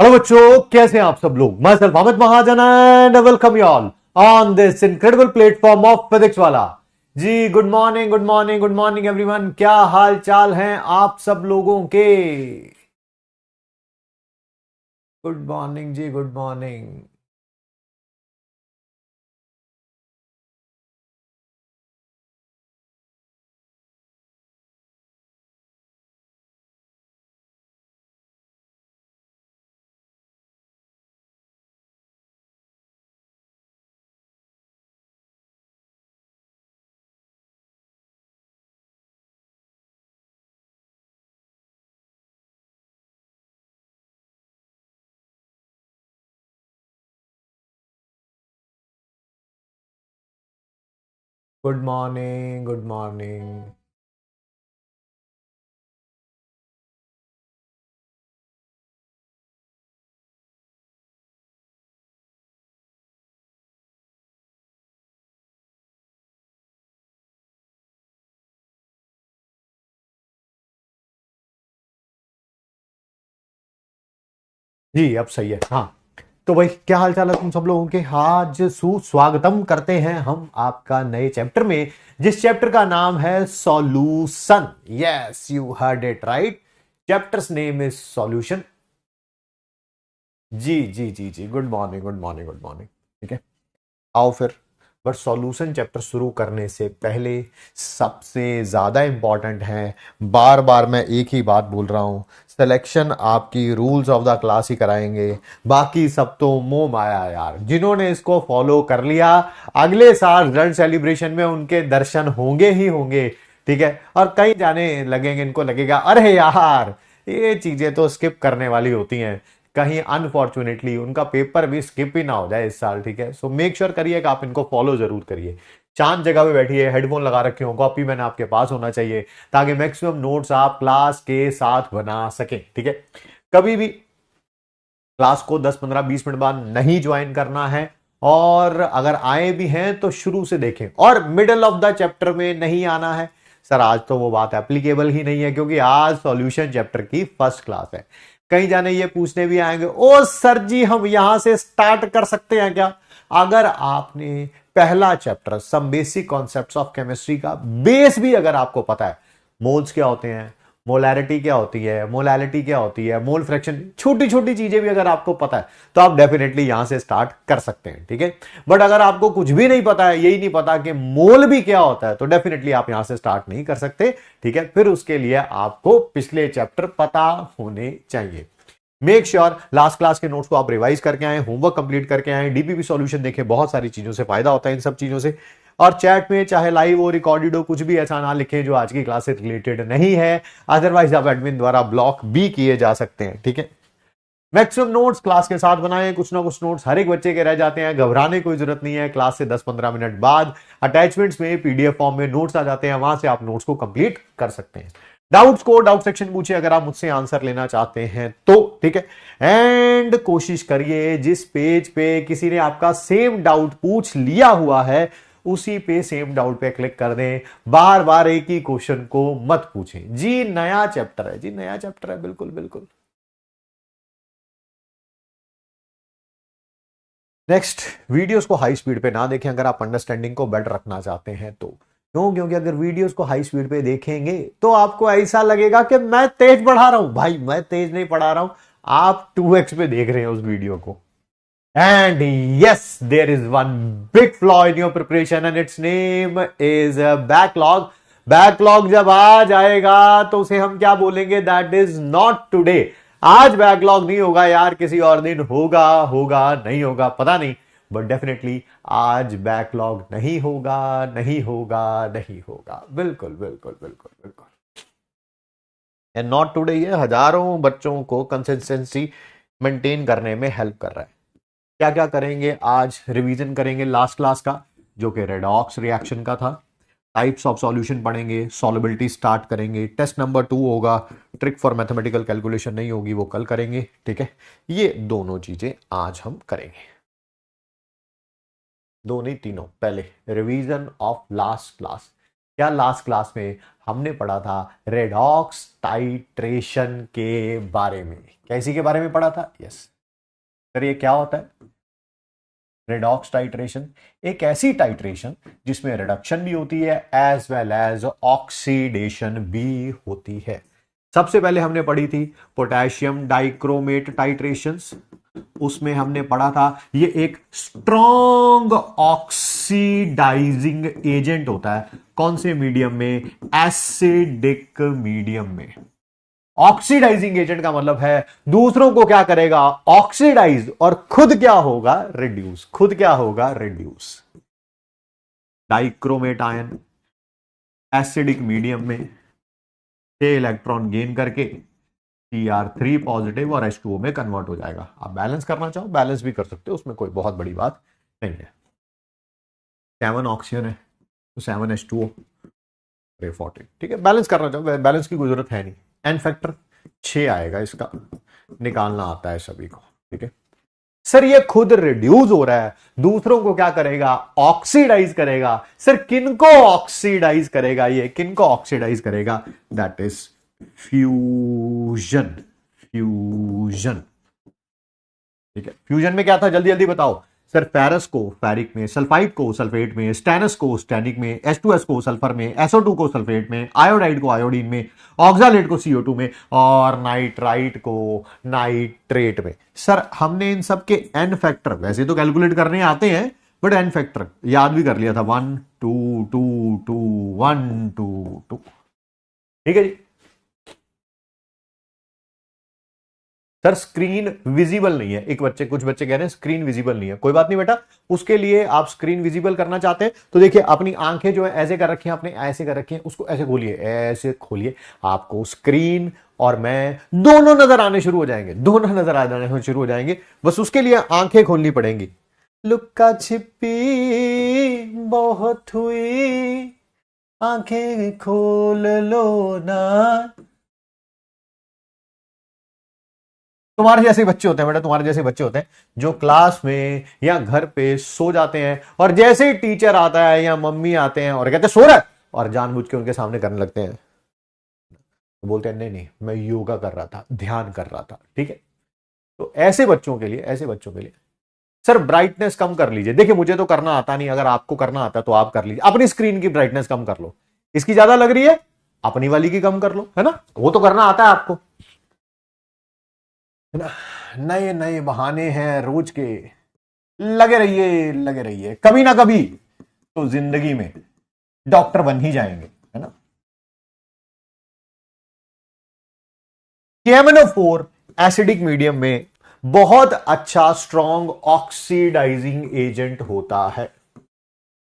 Hello बच्चों, कैसे हैं आप सब लोग। मैं self Amit Mahajan and welcome you all on this incredible platform of physics वाला। जी good morning, good morning, good morning everyone. क्या हाल चाल हैं आप सब लोगों के। गुड मॉर्निंग जी, good morning. Good morning, good morning. जी अब सही है। हाँ, तो भाई क्या हाल चाल है तुम सब लोगों के। आज सुस्वागतम करते हैं हम आपका नए चैप्टर में, जिस चैप्टर का नाम है solution. Yes, you heard it right. Chapter's name is solution. जी जी जी जी, good morning, good morning, good morning. ठीक है, आओ फिर। बट सॉल्यूशन चैप्टर शुरू करने से पहले सबसे ज्यादा इंपॉर्टेंट है, बार बार मैं एक ही बात बोल रहा हूं, सिलेक्शन आपकी रूल्स ऑफ द क्लास ही कराएंगे। बाकी सब तो मोह माया यार। जिन्होंने इसको फॉलो कर लिया, अगले साल रिजल्ट सेलिब्रेशन में उनके दर्शन होंगे ही होंगे। ठीक है, और कहीं जाने लगेंगे, इनको लगेगा अरे यार ये चीजें तो स्किप करने वाली होती हैं, कहीं अनफॉर्चुनेटली उनका पेपर भी स्किप ही ना हो जाए इस साल। ठीक है, सो मेक श्योर करिए कि आप इनको फॉलो जरूर करिए। शांत जगह पे बैठिए, हेडफोन लगा रखे हो, कॉपी मैंने आपके पास होना चाहिए, ताकि मैक्सिमम नोट्स आप क्लास के साथ बना सकें। ठीक है, कभी भी क्लास को 10 15 20 मिनट बाद नहीं ज्वाइन करना है, और अगर आए भी हैं तो शुरू से देखें, और मिडल ऑफ द चैप्टर में नहीं आना है। सर आज तो वो बात एप्लीकेबल ही नहीं है, क्योंकि आज सॉल्यूशन चैप्टर की फर्स्ट क्लास है। कहीं जाने ये पूछने भी आएंगे, ओ सर जी हम यहां से स्टार्ट कर सकते हैं क्या। अगर आपने पहला chapter some basic concepts of chemistry का बेस भी अगर आपको पता है, मोल्स क्या होते हैं, मोलैरिटी क्या होती है, मोलैलिटी क्या होती है, मोल फ्रैक्शन, छोटी छोटी चीजें भी अगर आपको पता है, तो आप डेफिनेटली यहां से स्टार्ट कर सकते हैं। ठीक है, बट अगर आपको कुछ भी नहीं पता है, यही नहीं पता कि मोल भी क्या होता है, तो डेफिनेटली आप यहां से स्टार्ट नहीं कर सकते। ठीक है, फिर उसके लिए आपको पिछले चैप्टर पता होने चाहिए। मेक श्योर लास्ट क्लास के नोट्स को आप रिवाइज करके आए, होमवर्क कंप्लीट करके आए, डीपीपी सॉल्यूशन देखें, बहुत सारी चीजों से फायदा होता है इन सब चीजों से। और चैट में चाहे लाइव हो रिकॉर्डेड हो, कुछ भी ऐसा ना लिखें जो आज की क्लास से रिलेटेड नहीं है, अदरवाइज आप एडमिन द्वारा ब्लॉक भी किए जा सकते हैं। ठीक है, मैक्सिमम नोट्स क्लास के साथ बनाए, कुछ ना कुछ नोट्स हर एक बच्चे के रह जाते हैं, घबराने की कोई जरूरत नहीं है। क्लास से 10 15 मिनट बाद अटैचमेंट्स में पीडीएफ फॉर्म में नोट्स आ जाते हैं, वहां से आप नोट्स को कंप्लीट कर सकते हैं। डाउट्स को डाउट सेक्शन पूछिए अगर आप मुझसे आंसर लेना चाहते हैं तो। ठीक है, एंड कोशिश करिए जिस पेज पे किसी ने आपका सेम डाउट पूछ लिया हुआ है, उसी पे सेम डाउट पे क्लिक कर दें। बार बार एक ही क्वेश्चन को मत पूछें। जी नया चैप्टर है, जी नया चैप्टर है, बिल्कुल बिल्कुल। नेक्स्ट, वीडियोस को हाई स्पीड पे ना देखें अगर आप अंडरस्टैंडिंग को बेटर रखना चाहते हैं तो। क्यों? क्योंकि अगर वीडियोस को हाई स्पीड पे देखेंगे तो आपको ऐसा लगेगा कि मैं तेज बढ़ा रहा हूं। भाई मैं तेज नहीं पढ़ा रहा हूं, आप 2x पे देख रहे हैं उस वीडियो को। And yes, there is one big flaw in your preparation and its name is backlog. Backlog जब आ जाएगा तो उसे हम क्या बोलेंगे, दैट इज नॉट टुडे। आज बैकलॉग नहीं होगा यार, किसी और दिन होगा, होगा नहीं होगा पता नहीं, बट डेफिनेटली आज बैकलॉग नहीं होगा, नहीं होगा, नहीं होगा। बिल्कुल बिल्कुल बिल्कुल बिल्कुल। एंड नॉट टुडे ये हजारों बच्चों को कंसिस्टेंसी मेंटेन करने में हेल्प कर रहा है। क्या क्या करेंगे आज, रिवीजन करेंगे लास्ट क्लास का जो कि रेडॉक्स रिएक्शन का था, टाइप्स ऑफ सॉल्यूशन पढ़ेंगे, सॉल्युबिलिटी स्टार्ट करेंगे, टेस्ट नंबर 2 होगा, ट्रिक फॉर मैथमेटिकल कैलकुलेशन नहीं होगी, वो कल करेंगे। ठीक है, ये दोनों चीजें आज हम करेंगे, दो नहीं तीनों। पहले रिवीजन ऑफ लास्ट क्लास। क्या लास्ट क्लास में हमने पढ़ा था, रेडॉक्स टाइट्रेशन के बारे में। कैसी के बारे में पढ़ा था? यस, सर ये क्या होता है? रेडॉक्स टाइट्रेशन एक ऐसी टाइट्रेशन जिसमें रिडक्शन भी होती है एज वेल एज ऑक्सीडेशन भी होती है। सबसे पहले हमने पढ़ी थी पोटेशियम डाइक्रोमेट टाइट्रेशंस। उसमें हमने पढ़ा था ये एक स्ट्रॉन्ग ऑक्सीडाइजिंग एजेंट होता है। कौन से मीडियम में? एसिडिक मीडियम में। ऑक्सीडाइजिंग एजेंट का मतलब है दूसरों को क्या करेगा? ऑक्सीडाइज, और खुद क्या होगा? रिड्यूस। खुद क्या होगा? Reduce. Dichromate ion acidic medium में 6 इलेक्ट्रॉन गेन करके Cr3 पॉजिटिव और H2O में कन्वर्ट हो जाएगा। आप बैलेंस करना चाहो बैलेंस भी कर सकते हो, उसमें कोई बहुत बड़ी बात नहीं है। 7 ऑक्सीजन है तो 7H2O 40। ठीक है, बैलेंस करना चाहो बैलेंस की कोई जरूरत है नहीं। एन फैक्टर 6 आएगा, इसका निकालना आता है सभी को। ठीक है सर, ये खुद रिड्यूस हो रहा है, दूसरों को क्या करेगा? ऑक्सीडाइज करेगा। सर किनको ऑक्सीडाइज करेगा? ये किनको ऑक्सीडाइज करेगा? That is fusion. फ्यूजन। ठीक है, फ्यूजन में क्या था जल्दी जल्दी बताओ। सर फेरस को फेरिक में, सल्फाइड को सल्फेट में, स्टेनस को स्टेनिक में, H2S को सल्फर में, SO2 को सल्फेट में, आयोडाइड को आयोडीन में, ऑक्सालेट को CO2 में, और नाइट्राइट को नाइट्रेट में। सर हमने इन सब के एन फैक्टर वैसे तो कैलकुलेट करने आते हैं, बट एन फैक्टर याद भी कर लिया था। 1 2 2 2 1 2 2। ठीक है जी। सर स्क्रीन विजिबल नहीं है, कुछ बच्चे कह रहे हैं स्क्रीन विजिबल नहीं है। कोई बात नहीं बेटा, उसके लिए आप स्क्रीन विजिबल करना चाहते हैं तो देखिए अपनी आंखें जो है ऐसे कर रखी हैं आपने, ऐसे कर रखी हैं, उसको ऐसे खोलिए, ऐसे खोलिए, आपको स्क्रीन और मैं दोनों नजर आने शुरू हो जाएंगे, दोनों नजर आने शुरू हो जाएंगे। बस उसके लिए आंखें खोलनी पड़ेंगी। लुक्का छिपी बहुत हुई, आंखें खोल लो ना। तुम्हारे जैसे बच्चे होते हैं बेटा, तुम्हारे जैसे बच्चे होते हैं जो क्लास में या घर पे सो जाते हैं, और जैसे ही टीचर आता है या मम्मी आते हैं और कहते हैं सो रहा है, और जानबूझ के उनके सामने करने लगते हैं, तो बोलते हैं नहीं नहीं मैं योगा कर रहा था, ध्यान कर रहा था। ठीक है, तो ऐसे बच्चों के लिए सर ब्राइटनेस कम कर लीजिए। देखिए मुझे तो करना आता नहीं, अगर आपको करना आता है तो आप कर लीजिए। अपनी स्क्रीन की ब्राइटनेस कम कर लो, इसकी ज्यादा लग रही है अपनी वाली की कम कर लो, है ना? वो तो करना आता है आपको, है ना? नए नए बहाने हैं रोज के, लगे रहिए, कभी ना कभी तो जिंदगी में डॉक्टर बन ही जाएंगे, है ना? KMnO4 एसिडिक मीडियम में बहुत अच्छा स्ट्रॉन्ग ऑक्सीडाइजिंग एजेंट होता है।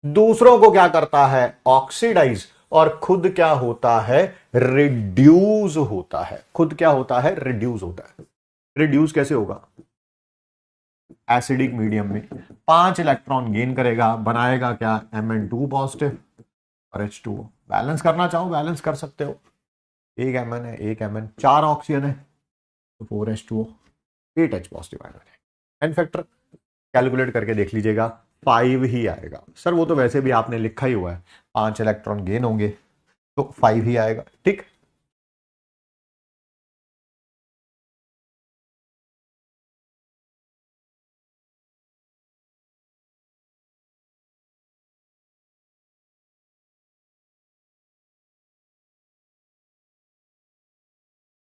दूसरों को क्या करता है? ऑक्सीडाइज, और खुद क्या होता है? रिड्यूस होता है। खुद क्या होता है? रिड्यूस होता है। रिड्यूस कैसे होगा? एसिडिक मीडियम में 5 इलेक्ट्रॉन गेन करेगा, बनाएगा क्या? Mn2 पॉजिटिव और H2O। बैलेंस करना चाहो बैलेंस कर सकते हो, एक Mn है एक Mn, 4 ऑक्सीजन है तो 4H2O, 8H पॉजिटिव आयन है। एन फैक्टर कैलकुलेट करके देख लीजिएगा, 5 ही आएगा। सर वो तो वैसे भी आपने लिखा ही हुआ है, 5 इलेक्ट्रॉन गेन होंगे तो 5 ही आएगा। ठीक,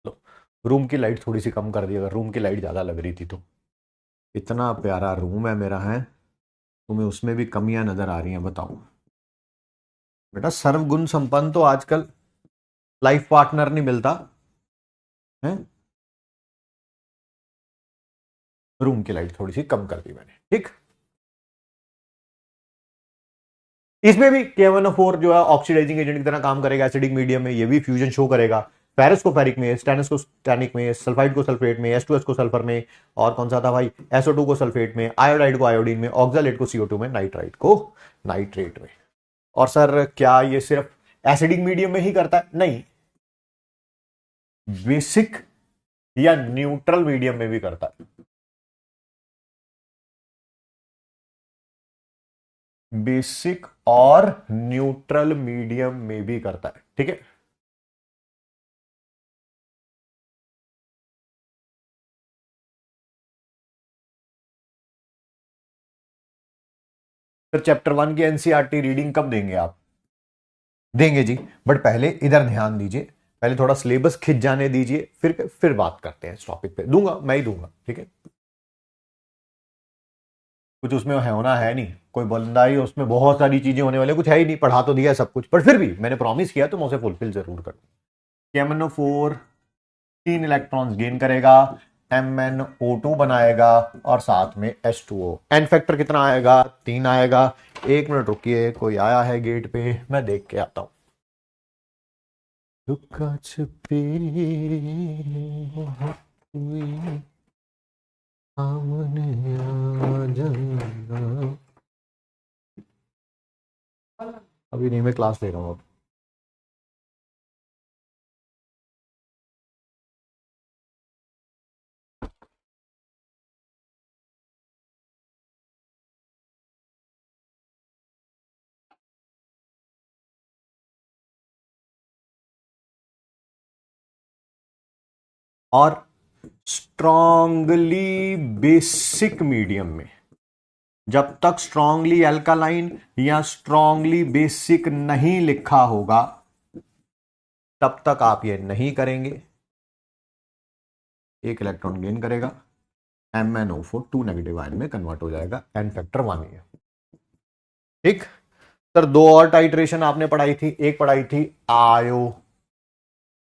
लो रूम की लाइट थोड़ी सी कम कर दी, अगर रूम की लाइट ज्यादा लग रही थी तो। इतना प्यारा रूम है मेरा, है तुम्हें उसमें भी कमियां नजर आ रही हैं? बताओ बेटा, सर्वगुण संपन्न तो आजकल लाइफ पार्टनर नहीं मिलता है। रूम की लाइट थोड़ी सी कम कर दी मैंने। ठीक, इसमें भी KMnO4 जो है ऑक्सीडाइजिंग एजेंट की तरह काम करेगा एसिडिक मीडियम में, ये भी फ्यूजन शो करेगा। फेरस को फेरिक में, स्टेनस को स्टेनिक में, सल्फाइड को सल्फेट में, H2S को सल्फर में, और कौन सा था भाई? SO2 को सल्फेट में, आयोडाइड को आयोडीन में, ऑक्सालेट को CO2 में, नाइट्राइट को नाइट्रेट में। और सर क्या ये सिर्फ एसिडिक मीडियम में ही करता है? नहीं, बेसिक या न्यूट्रल मीडियम में भी करता है। बेसिक और न्यूट्रल मीडियम में भी करता है। ठीक है, फिर चैप्टर 1 की एनसीईआरटी रीडिंग कब देंगे आप? देंगे जी, बट पहले इधर ध्यान दीजिए, पहले थोड़ा सिलेबस खिंच जाने दीजिए, फिर बात करते हैं इस टॉपिक पे। दूंगा, मैं ही दूंगा, ठीक है। कुछ उसमें है होना है नहीं, कोई बंदा ही उसमें बहुत सारी चीजें होने वाली, कुछ है ही नहीं, पढ़ा तो दिया सब कुछ, पर फिर भी मैंने प्रॉमिस किया तो मैं उसे फुलफिल जरूर करूँ। MnO4 3 इलेक्ट्रॉन्स गेन करेगा, MnO2 बनाएगा और साथ में H2O। एन फैक्टर कितना आएगा? 3 आएगा। 1 मिनट रुकिए, कोई आया है गेट पे, मैं देख के आता हूं। लुका छुपी हुई सामने आ जाना। अभी नहीं, मैं क्लास ले रहा हूँ अब। और स्ट्रॉन्गली बेसिक मीडियम में, जब तक स्ट्रॉन्गली अल्कालाइन या स्ट्रॉन्गली बेसिक नहीं लिखा होगा तब तक आप ये नहीं करेंगे। 1 इलेक्ट्रॉन गेन करेगा, MnO4 2 नेगेटिव आयन में कन्वर्ट हो जाएगा, एन फैक्टर 1 है। ठीक सर, 2 और टाइट्रेशन आपने पढ़ाई थी, एक पढ़ाई थी आयो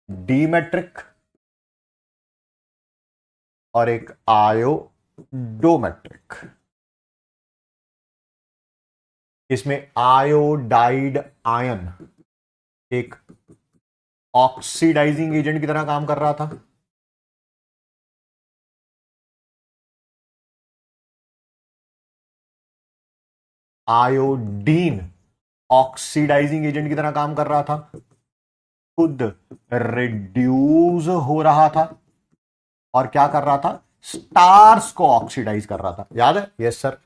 डीमेट्रिक और एक आयो डोमेट्रिक। इसमें आयोडाइड आयन एक ऑक्सीडाइजिंग एजेंट की तरह काम कर रहा था। आयोडीन ऑक्सीडाइजिंग एजेंट की तरह काम कर रहा था, खुद रिड्यूस हो रहा था और क्या कर रहा था? स्टार्स को ऑक्सीडाइज कर रहा था। याद है? Yes sir.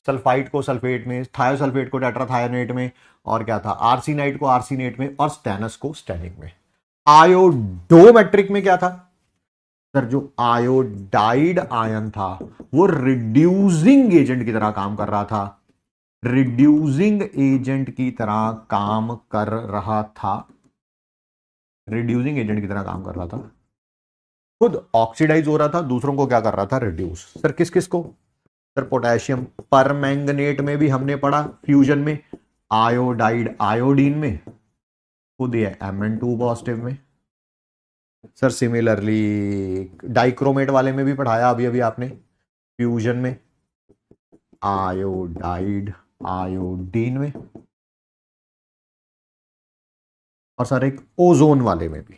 सल्फाइड को सल्फेट में, थायोसल्फेट को टेट्राथायोनेट में, और क्या था? आर्सिनाइट को आर्सिनेट में और स्टेनस को स्टेनिक में। आयोडोमेट्रिक में क्या था सर? जो आयोडाइड आयन था वो रिड्यूसिंग एजेंट की तरह काम कर रहा था, रिड्यूसिंग एजेंट की तरह काम कर रहा था, रिड्यूसिंग एजेंट की तरह काम कर रहा था, खुद ऑक्सीडाइज हो रहा था, दूसरों को क्या कर रहा था? रिड्यूस। सर किस किस को? सर पोटेशियम परमैंगनेट में भी हमने पढ़ा, फ्यूजन में आयोडाइड आयोडीन में, खुद ये Mn2 पॉजिटिव में। सर सिमिलरली डाइक्रोमेट वाले में भी पढ़ाया अभी अभी आपने, फ्यूजन में आयोडाइड आयोडीन में, और सर एक ओजोन वाले में भी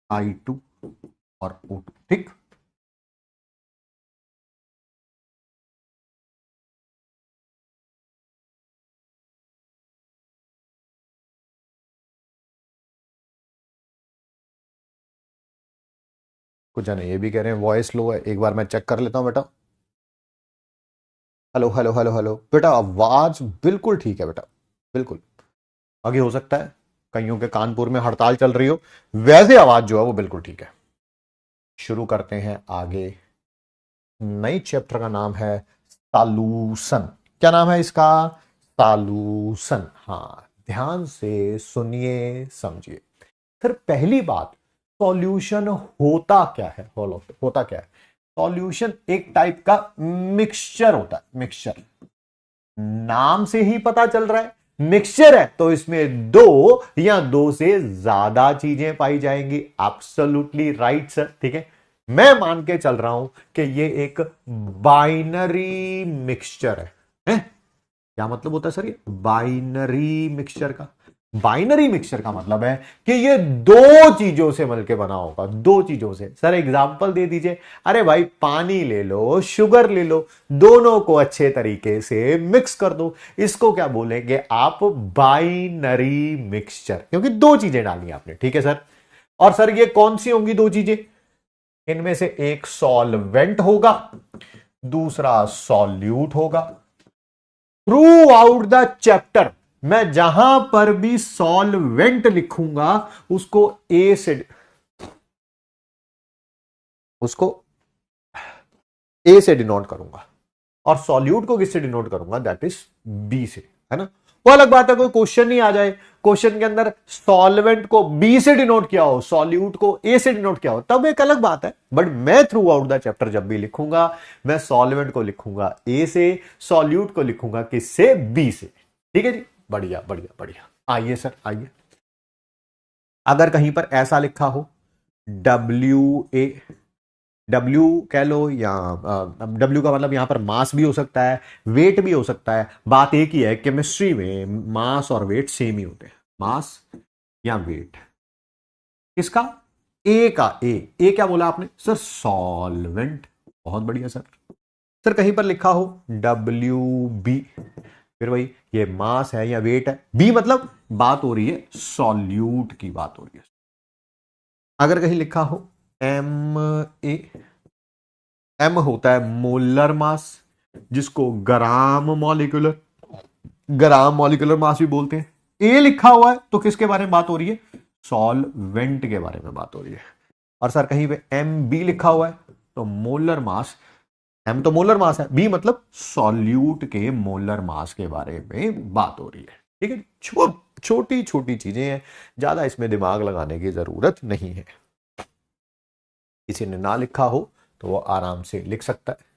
I2 और O2। ठीक, कुछ नहीं, ये भी कह रहे हैं वॉइस लो है, एक बार मैं चेक कर लेता हूं बेटा। हेलो हेलो हेलो हेलो बेटा, आवाज बिल्कुल ठीक है बेटा, बिल्कुल। आगे हो सकता है कईयों के कानपुर में हड़ताल चल रही हो, वैसे आवाज जो है वो बिल्कुल ठीक है। शुरू करते हैं आगे। नई चैप्टर का नाम है सॉल्यूशन। क्या नाम है इसका? सॉल्यूशन। हाँ, ध्यान से सुनिए, समझिए। फिर पहली बात, सॉल्यूशन होता क्या है? होता क्या है? सॉल्यूशन एक टाइप का मिक्सचर होता है। मिक्सचर, नाम से ही पता चल रहा है मिक्सचर है, तो इसमें दो या दो से ज्यादा चीजें पाई जाएंगी। एब्सोल्युटली राइट सर, ठीक है। मैं मान के चल रहा हूं कि ये एक बाइनरी मिक्सचर है? क्या मतलब होता है सर ये बाइनरी मिक्सचर का? बाइनरी मिक्सचर का मतलब है कि ये दो चीजों से मिलकर बना होगा, दो चीजों से। सर एग्जांपल दे दीजिए। अरे भाई पानी ले लो, शुगर ले लो, दोनों को अच्छे तरीके से मिक्स कर दो, इसको क्या बोलेंगे आप? बाइनरी मिक्सचर, क्योंकि दो चीजें डाली आपने, ठीक है सर। और सर ये कौन सी होंगी दो चीजें? इनमें से एक सॉल्वेंट होगा, दूसरा सॉल्यूट होगा। थ्रू आउट द चैप्टर मैं जहां पर भी सॉल्वेंट लिखूंगा उसको ए से उसको ए से डिनोट करूंगा। और सॉल्यूट को किससे डिनोट करूंगा, दैट इज बी से, है ना। वो अलग बात है कोई क्वेश्चन नहीं आ जाए, क्वेश्चन के अंदर सॉल्वेंट को बी से डिनोट किया हो, सॉल्यूट को ए से डिनोट किया हो, तब एक अलग बात है। बट मैं थ्रू आउट द चैप्टर जब भी लिखूंगा, मैं सॉल्वेंट को लिखूंगा ए से, सॉल्यूट को लिखूंगा किससे, बी से। ठीक है जी, बढ़िया बढ़िया बढ़िया। आइए सर आइए, अगर कहीं पर ऐसा लिखा हो डब्ल्यू ए, डब्ल्यू कह लो या डब्ल्यू का मतलब यहां पर मास भी हो सकता है, वेट भी हो सकता है। बात एक ही है, केमिस्ट्री में मास और वेट सेम ही होते हैं, मास या वेट किसका, ए का। ए क्या बोला आपने सर, सॉल्वेंट। बहुत बढ़िया सर। सर कहीं पर लिखा हो डब्ल्यू बी, फिर वही ये मास है या वेट है, बी मतलब बात हो रही है सॉल्यूट की बात हो रही है। अगर कहीं लिखा हो एम ए, एम होता है मोलर मास, जिसको ग्राम मॉलिक्यूलर मास भी बोलते हैं। ए लिखा हुआ है तो किसके बारे में बात हो रही है, सॉल्वेंट के बारे में बात हो रही है। और सर कहीं पे एम बी लिखा हुआ है तो मोलर मास, एम तो मोलर मास है, बी मतलब सॉल्यूट के मोलर मास के बारे में बात हो रही है। ठीक है, छोटी छोटी चीजें हैं, ज्यादा इसमें दिमाग लगाने की जरूरत नहीं है। किसी ने ना लिखा हो तो वो आराम से लिख सकता है।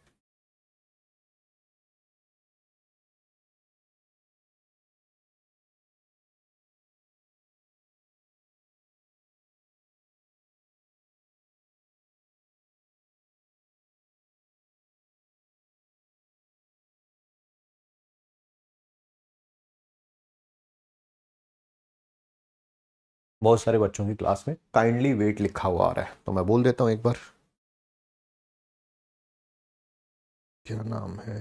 बहुत सारे बच्चों की क्लास में काइंडली वेट लिखा हुआ आ रहा है, तो मैं बोल देता हूं एक बार, क्या नाम है,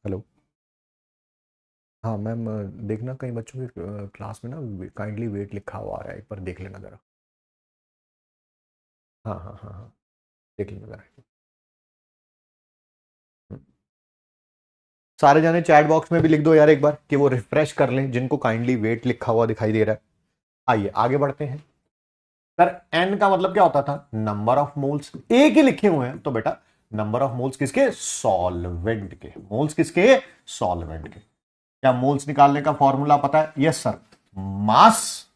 हेलो। हाँ मैम, देखना कई बच्चों की क्लास में ना काइंडली वेट लिखा हुआ आ रहा है, एक बार देख लेना जरा। हाँ हाँ हाँ हाँ, देख लेना जरा। हम्म। सारे जाने चैट बॉक्स में भी लिख दो यार एक बार, कि वो रिफ्रेश कर लें जिनको काइंडली वेट लिखा हुआ दिखाई दे रहा है। आइए आगे बढ़ते हैं। सर एन का मतलब क्या होता था, नंबर ऑफ मोल्स। एक ही लिखे हुए हैं तो बेटा नंबर ऑफ मोल्स किसके, सॉल्वेंट के। मोल्स किसके, सॉल्वेंट के। क्या मोल्स निकालने का फॉर्मूला पता है, yes sir, mass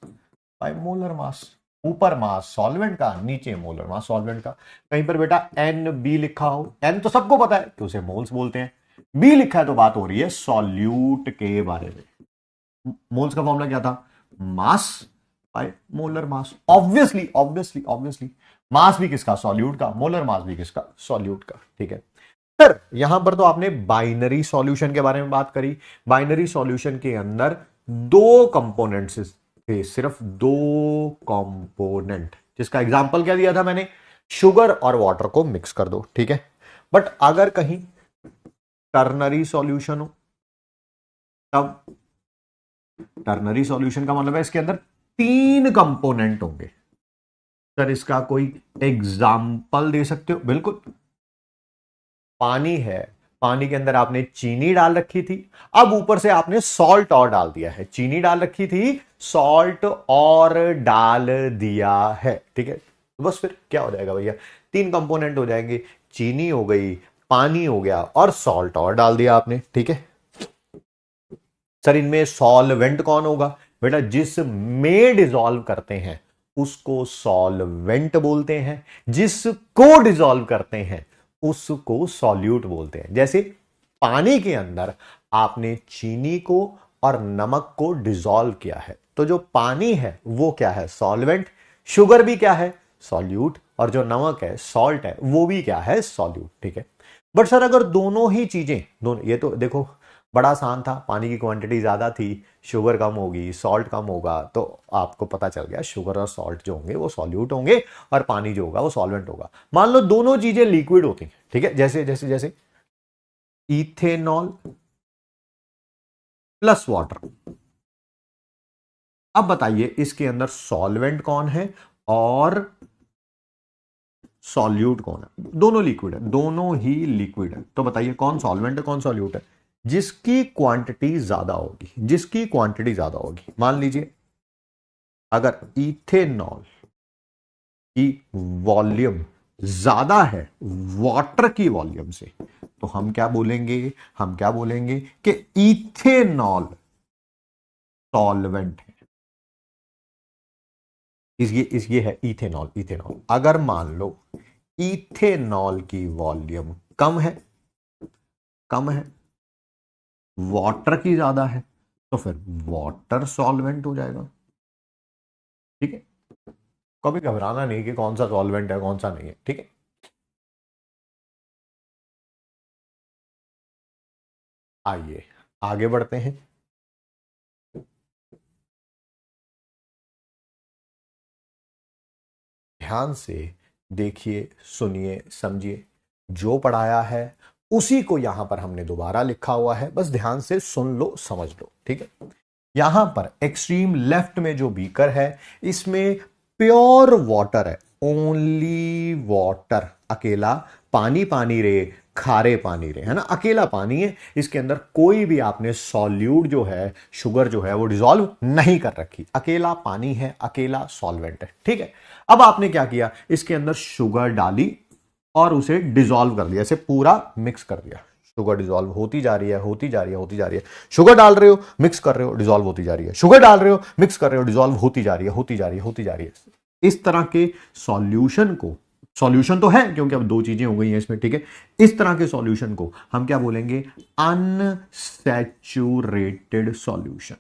by molar मास। ऊपर मास सॉल्वेंट का, नीचे मोलर मास सॉल्वेंट का। कहीं पर बेटा एन बी लिखा हो, एन तो सबको पता है कि उसे मोल्स बोलते हैं, बी लिखा है तो बात हो रही है सॉल्यूट के बारे में। मोल्स का फॉर्मूला क्या था, mass by molar mass. Obviously obviously obviously, mass भी किसका, सॉल्यूट का, मोलर मास भी किसका, सॉल्यूट का। ठीक है सर, यहां पर तो आपने बाइनरी सॉल्यूशन के बारे में बात करी। बाइनरी सॉल्यूशन के अंदर दो कंपोनेंट्स थे, सिर्फ दो कंपोनेंट, जिसका एग्जांपल क्या दिया था मैंने, शुगर और वाटर को मिक्स कर दो। ठीक है, बट अगर कहीं टर्नरी सॉल्यूशन हो, तब टर्नरी सॉल्यूशन का मतलब है इसके अंदर तीन कंपोनेंट होंगे। सर इसका कोई एग्जाम्पल दे सकते हो, बिल्कुल। पानी है, पानी के अंदर आपने चीनी डाल रखी थी, अब ऊपर से आपने सॉल्ट और डाल दिया है। चीनी डाल रखी थी, सॉल्ट और डाल दिया है। ठीक है, तो बस फिर क्या हो जाएगा भैया, तीन कंपोनेंट हो जाएंगे, चीनी हो गई, पानी हो गया, और सॉल्ट और डाल दिया आपने। ठीक है सर, इनमें सॉल्वेंट कौन होगा, बेटा जिस में डिसॉल्व करते हैं उसको सॉल्वेंट बोलते हैं, जिसको डिसॉल्व करते हैं उसको सॉल्यूट बोलते हैं। जैसे पानी के अंदर आपने चीनी को और नमक को डिसॉल्व किया है, तो जो पानी है वो क्या है, सॉल्वेंट। शुगर भी क्या है, सॉल्यूट। और जो नमक है, सॉल्ट है, वो भी क्या है, सॉल्यूट। ठीक है, बट सर अगर दोनों ही चीजें, दोनों, ये तो देखो बड़ा आसान था, पानी की क्वांटिटी ज्यादा थी, शुगर कम होगी, सॉल्ट कम होगा, तो आपको पता चल गया शुगर और सॉल्ट जो होंगे वो सॉल्यूट होंगे और पानी जो होगा वो सॉल्वेंट होगा। मान लो दोनों चीजें लिक्विड होती हैं, ठीक है, जैसे जैसे जैसे इथेनॉल प्लस वाटर। अब बताइए इसके अंदर सॉल्वेंट कौन है और सॉल्यूट कौन है? दोनों लिक्विड है, दोनों ही लिक्विड है। तो बताइए कौन सॉल्वेंट है कौन सॉल्यूट है? जिसकी क्वांटिटी ज्यादा होगी, जिसकी क्वांटिटी ज्यादा होगी। मान लीजिए अगर इथेनॉल की वॉल्यूम ज्यादा है वाटर की वॉल्यूम से, तो हम क्या बोलेंगे? हम क्या बोलेंगे कि इथेनॉल सॉल्वेंट है। ये है इथेनॉल। इथेनॉल अगर मान लो इथेनॉल की वॉल्यूम कम है, कम है, वाटर की ज्यादा है, तो फिर वाटर सॉल्वेंट हो जाएगा। ठीक है, कभी घबराना नहीं कि कौन सा सॉल्वेंट है कौन सा नहीं है। ठीक है, आइए आगे बढ़ते हैं। ध्यान से देखिए, सुनिए, समझिए। जो पढ़ाया है उसी को यहां पर हमने दोबारा लिखा हुआ है, बस ध्यान से सुन लो, समझ लो। ठीक है, यहां पर एक्सट्रीम लेफ्ट में जो बीकर है इसमें प्योर वाटर है, ओनली वाटर, अकेला पानी, पानी रे, खारे पानी रे, है ना, अकेला पानी है। इसके अंदर कोई भी आपने सॉल्यूट जो है, शुगर जो है वो डिसॉल्व नहीं कर रखी, अकेला पानी है, अकेला सॉल्वेंट है। ठीक है, अब आपने क्या किया, इसके अंदर शुगर डाली और उसे डिसॉल्व कर दिया, इसे पूरा मिक्स कर दिया। शुगर डिसॉल्व होती जा रही है, होती जा रही है, होती जा रही है। शुगर डाल रहे हो, मिक्स कर रहे हो, डिसॉल्व होती जा रही है। शुगर डाल रहे हो, मिक्स कर रहे हो, डिसॉल्व होती जा रही है, होती जा रही है, होती जा रही है। इस तरह के सॉल्यूशन को, सॉल्यूशन तो है क्योंकि अब दो चीजें हो गई हैं इसमें। ठीक है, इस तरह के सॉल्यूशन को हम क्या बोलेंगे? Unsaturated solution.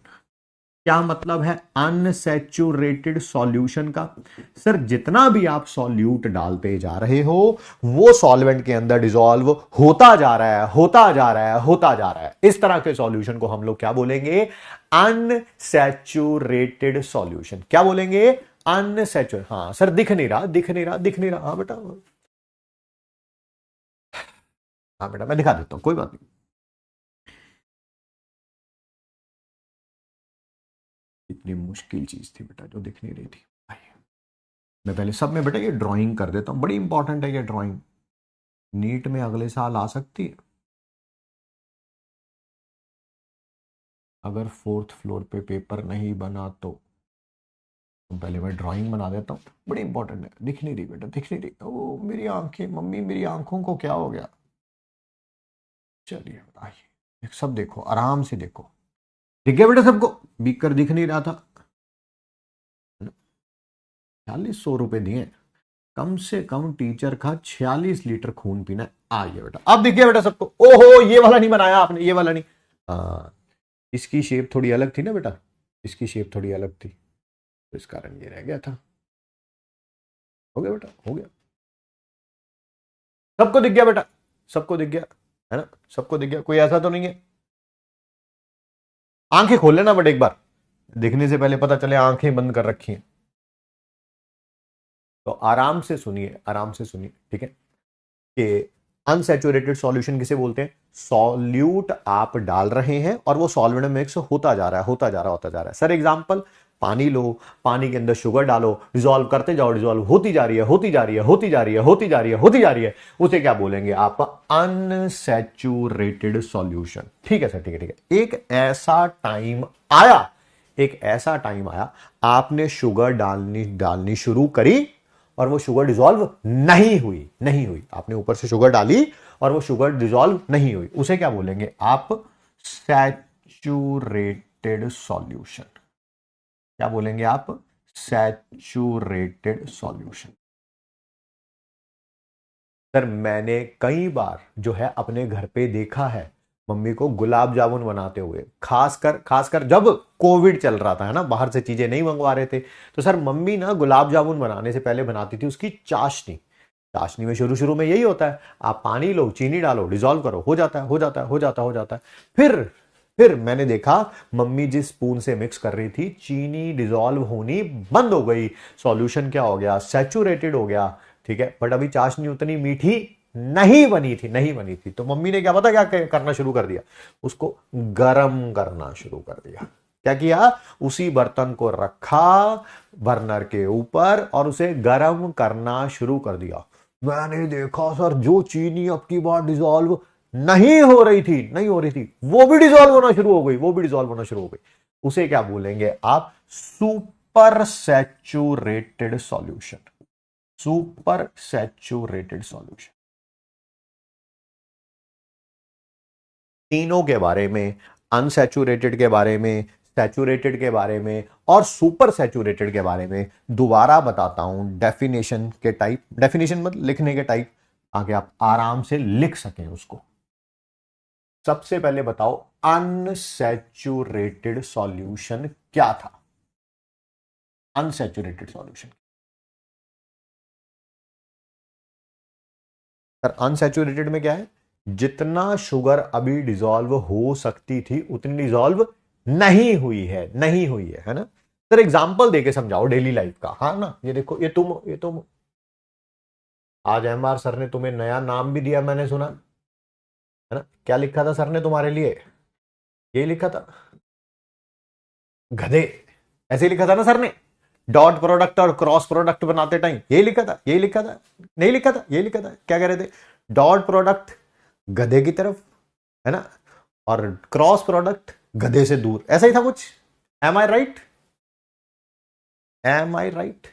क्या मतलब है अनसैचुरेटेड सॉल्यूशन का? सर जितना भी आप सॉल्यूट डालते जा रहे हो वो सॉल्वेंट के अंदर डिसॉल्व होता जा रहा है, होता जा रहा है, होता जा रहा है। इस तरह के सॉल्यूशन को हम लोग क्या बोलेंगे? Unsaturated solution. क्या बोलेंगे? अनसैचुरेटेड। हाँ सर, दिख नहीं रहा, दिख नहीं रहा, दिख नहीं रहा। हाँ बेटा, हाँ बेटा, मैं दिखा देता हूं, कोई बात नहीं। इतनी मुश्किल चीज थी बेटा जो दिख नहीं रही थी। आइए, मैं पहले सब में बेटा ये ड्राइंग कर देता हूं, बड़ी इंपॉर्टेंट है ये ड्राइंग, नीट में अगले साल आ सकती है। अगर फोर्थ फ्लोर पे पेपर नहीं बना तो पहले मैं ड्राइंग बना देता हूँ, बड़ी इंपॉर्टेंट है। दिख नहीं रही बेटा, दिख नहीं रही। ओ मेरी आंखें, मम्मी मेरी आंखों को क्या हो गया? चलिए आइए, सब देखो, आराम से देखो। दिख गया बेटा सबको? बीकर दिख नहीं रहा था? 4600 रुपए दिए, कम से कम टीचर का 46 लीटर खून पीना है। आइए बेटा, अब दिख गया बेटा सबको? ओहो, ये वाला नहीं बनाया आपने, ये वाला नहीं। हाँ, इसकी शेप थोड़ी अलग थी ना बेटा, इसकी शेप थोड़ी अलग थी, तो इस कारण ये रह गया था। हो गया बेटा, हो गया। सबको दिख गया बेटा? सबको दिख गया है ना? सबको दिख गया, कोई ऐसा तो नहीं है? आंखें खोल लेना बट एक बार, दिखने से पहले पता चले आंखें बंद कर रखी हैं। तो आराम से सुनिए, आराम से सुनिए। ठीक है, कि अनसैचुरेटेड सॉल्यूशन किसे बोलते हैं? सॉल्यूट आप डाल रहे हैं और वो सॉल्वेंट में मिक्स होता जा रहा है, होता जा रहा है, होता जा रहा है। सर एग्जांपल, पानी लो, पानी के अंदर शुगर डालो, डिसॉल्व करते जाओ, डिसॉल्व होती जा रही है, होती जा रही है, होती जा रही है, होती जा रही है, होती जा रही है। उसे क्या बोलेंगे आप? Unsaturated solution. ठीक है सर, ठीक है, ठीक है। एक ऐसा टाइम आया, एक ऐसा टाइम आया, आपने शुगर डालनी डालनी शुरू करी और वो शुगर डिसॉल्व नहीं हुई, नहीं हुई। आपने ऊपर से शुगर डाली और वो शुगर डिसॉल्व नहीं हुई, उसे क्या बोलेंगे आप? Saturated solution. क्या बोलेंगे आप? Saturated solution. सर मैंने कई बार जो है अपने घर पे देखा है मम्मी को गुलाब जामुन बनाते हुए, खासकर खासकर जब कोविड चल रहा था, है ना, बाहर से चीजें नहीं मंगवा रहे थे, तो सर मम्मी ना गुलाब जामुन बनाने से पहले बनाती थी उसकी चाशनी। चाशनी में शुरू शुरू में यही होता है, आप पानी लो, चीनी डालो, डिसॉल्व करो, हो जाता है, हो जाता है, हो जाता है, हो जाता है। फिर मैंने देखा मम्मी जिस स्पून से मिक्स कर रही थी, चीनी डिसॉल्व होनी बंद हो गई, सॉल्यूशन क्या हो गया? सैचुरेटेड हो गया। ठीक है, बट अभी चाशनी उतनी मीठी नहीं बनी थी, नहीं बनी थी। तो मम्मी ने क्या पता क्या करना शुरू कर दिया? उसको गर्म करना शुरू कर दिया। क्या किया? उसी बर्तन को रखा बर्नर के ऊपर और उसे गर्म करना शुरू कर दिया। मैंने देखा सर जो चीनी अब की बार डिसॉल्व नहीं हो रही थी, नहीं हो रही थी, वो भी डिसॉल्व होना शुरू हो गई, वो भी डिसॉल्व होना शुरू हो गई। उसे क्या बोलेंगे आप? Super saturated solution. Super saturated solution. तीनों के बारे में, अनसैचुरेटेड के बारे में, सैचुरेटेड के बारे में और सुपर सैचुरेटेड के बारे में दोबारा बताता हूं। डेफिनेशन के टाइप, डेफिनेशन मतलब लिखने के टाइप, आगे आप आराम से लिख सकें उसको। सबसे पहले बताओ अनसैचुरेटेड सॉल्यूशन क्या था? अनसैचुरेटेड सॉल्यूशन सर, अनसैचुरेटेड में क्या है? जितना शुगर अभी डिसॉल्व हो सकती थी उतनी डिसॉल्व नहीं हुई है, नहीं हुई है ना सर? एग्जांपल देके समझाओ डेली लाइफ का। हाँ ना, ये देखो, ये तुम आज एमआर सर ने तुम्हें नया नाम भी दिया, मैंने सुना है ना? क्या लिखा था सर ने तुम्हारे लिए? ये लिखा था गधे, ऐसे ही लिखा था ना सर ने? डॉट प्रोडक्ट और क्रॉस प्रोडक्ट बनाते टाइम यही लिखा था, यही लिखा था, नहीं लिखा था? यही लिखा था। क्या कह रहे थे? डॉट प्रोडक्ट गधे की तरफ, है ना, और क्रॉस प्रोडक्ट गधे से दूर, ऐसा ही था कुछ। एम आई राइट? एम आई राइट?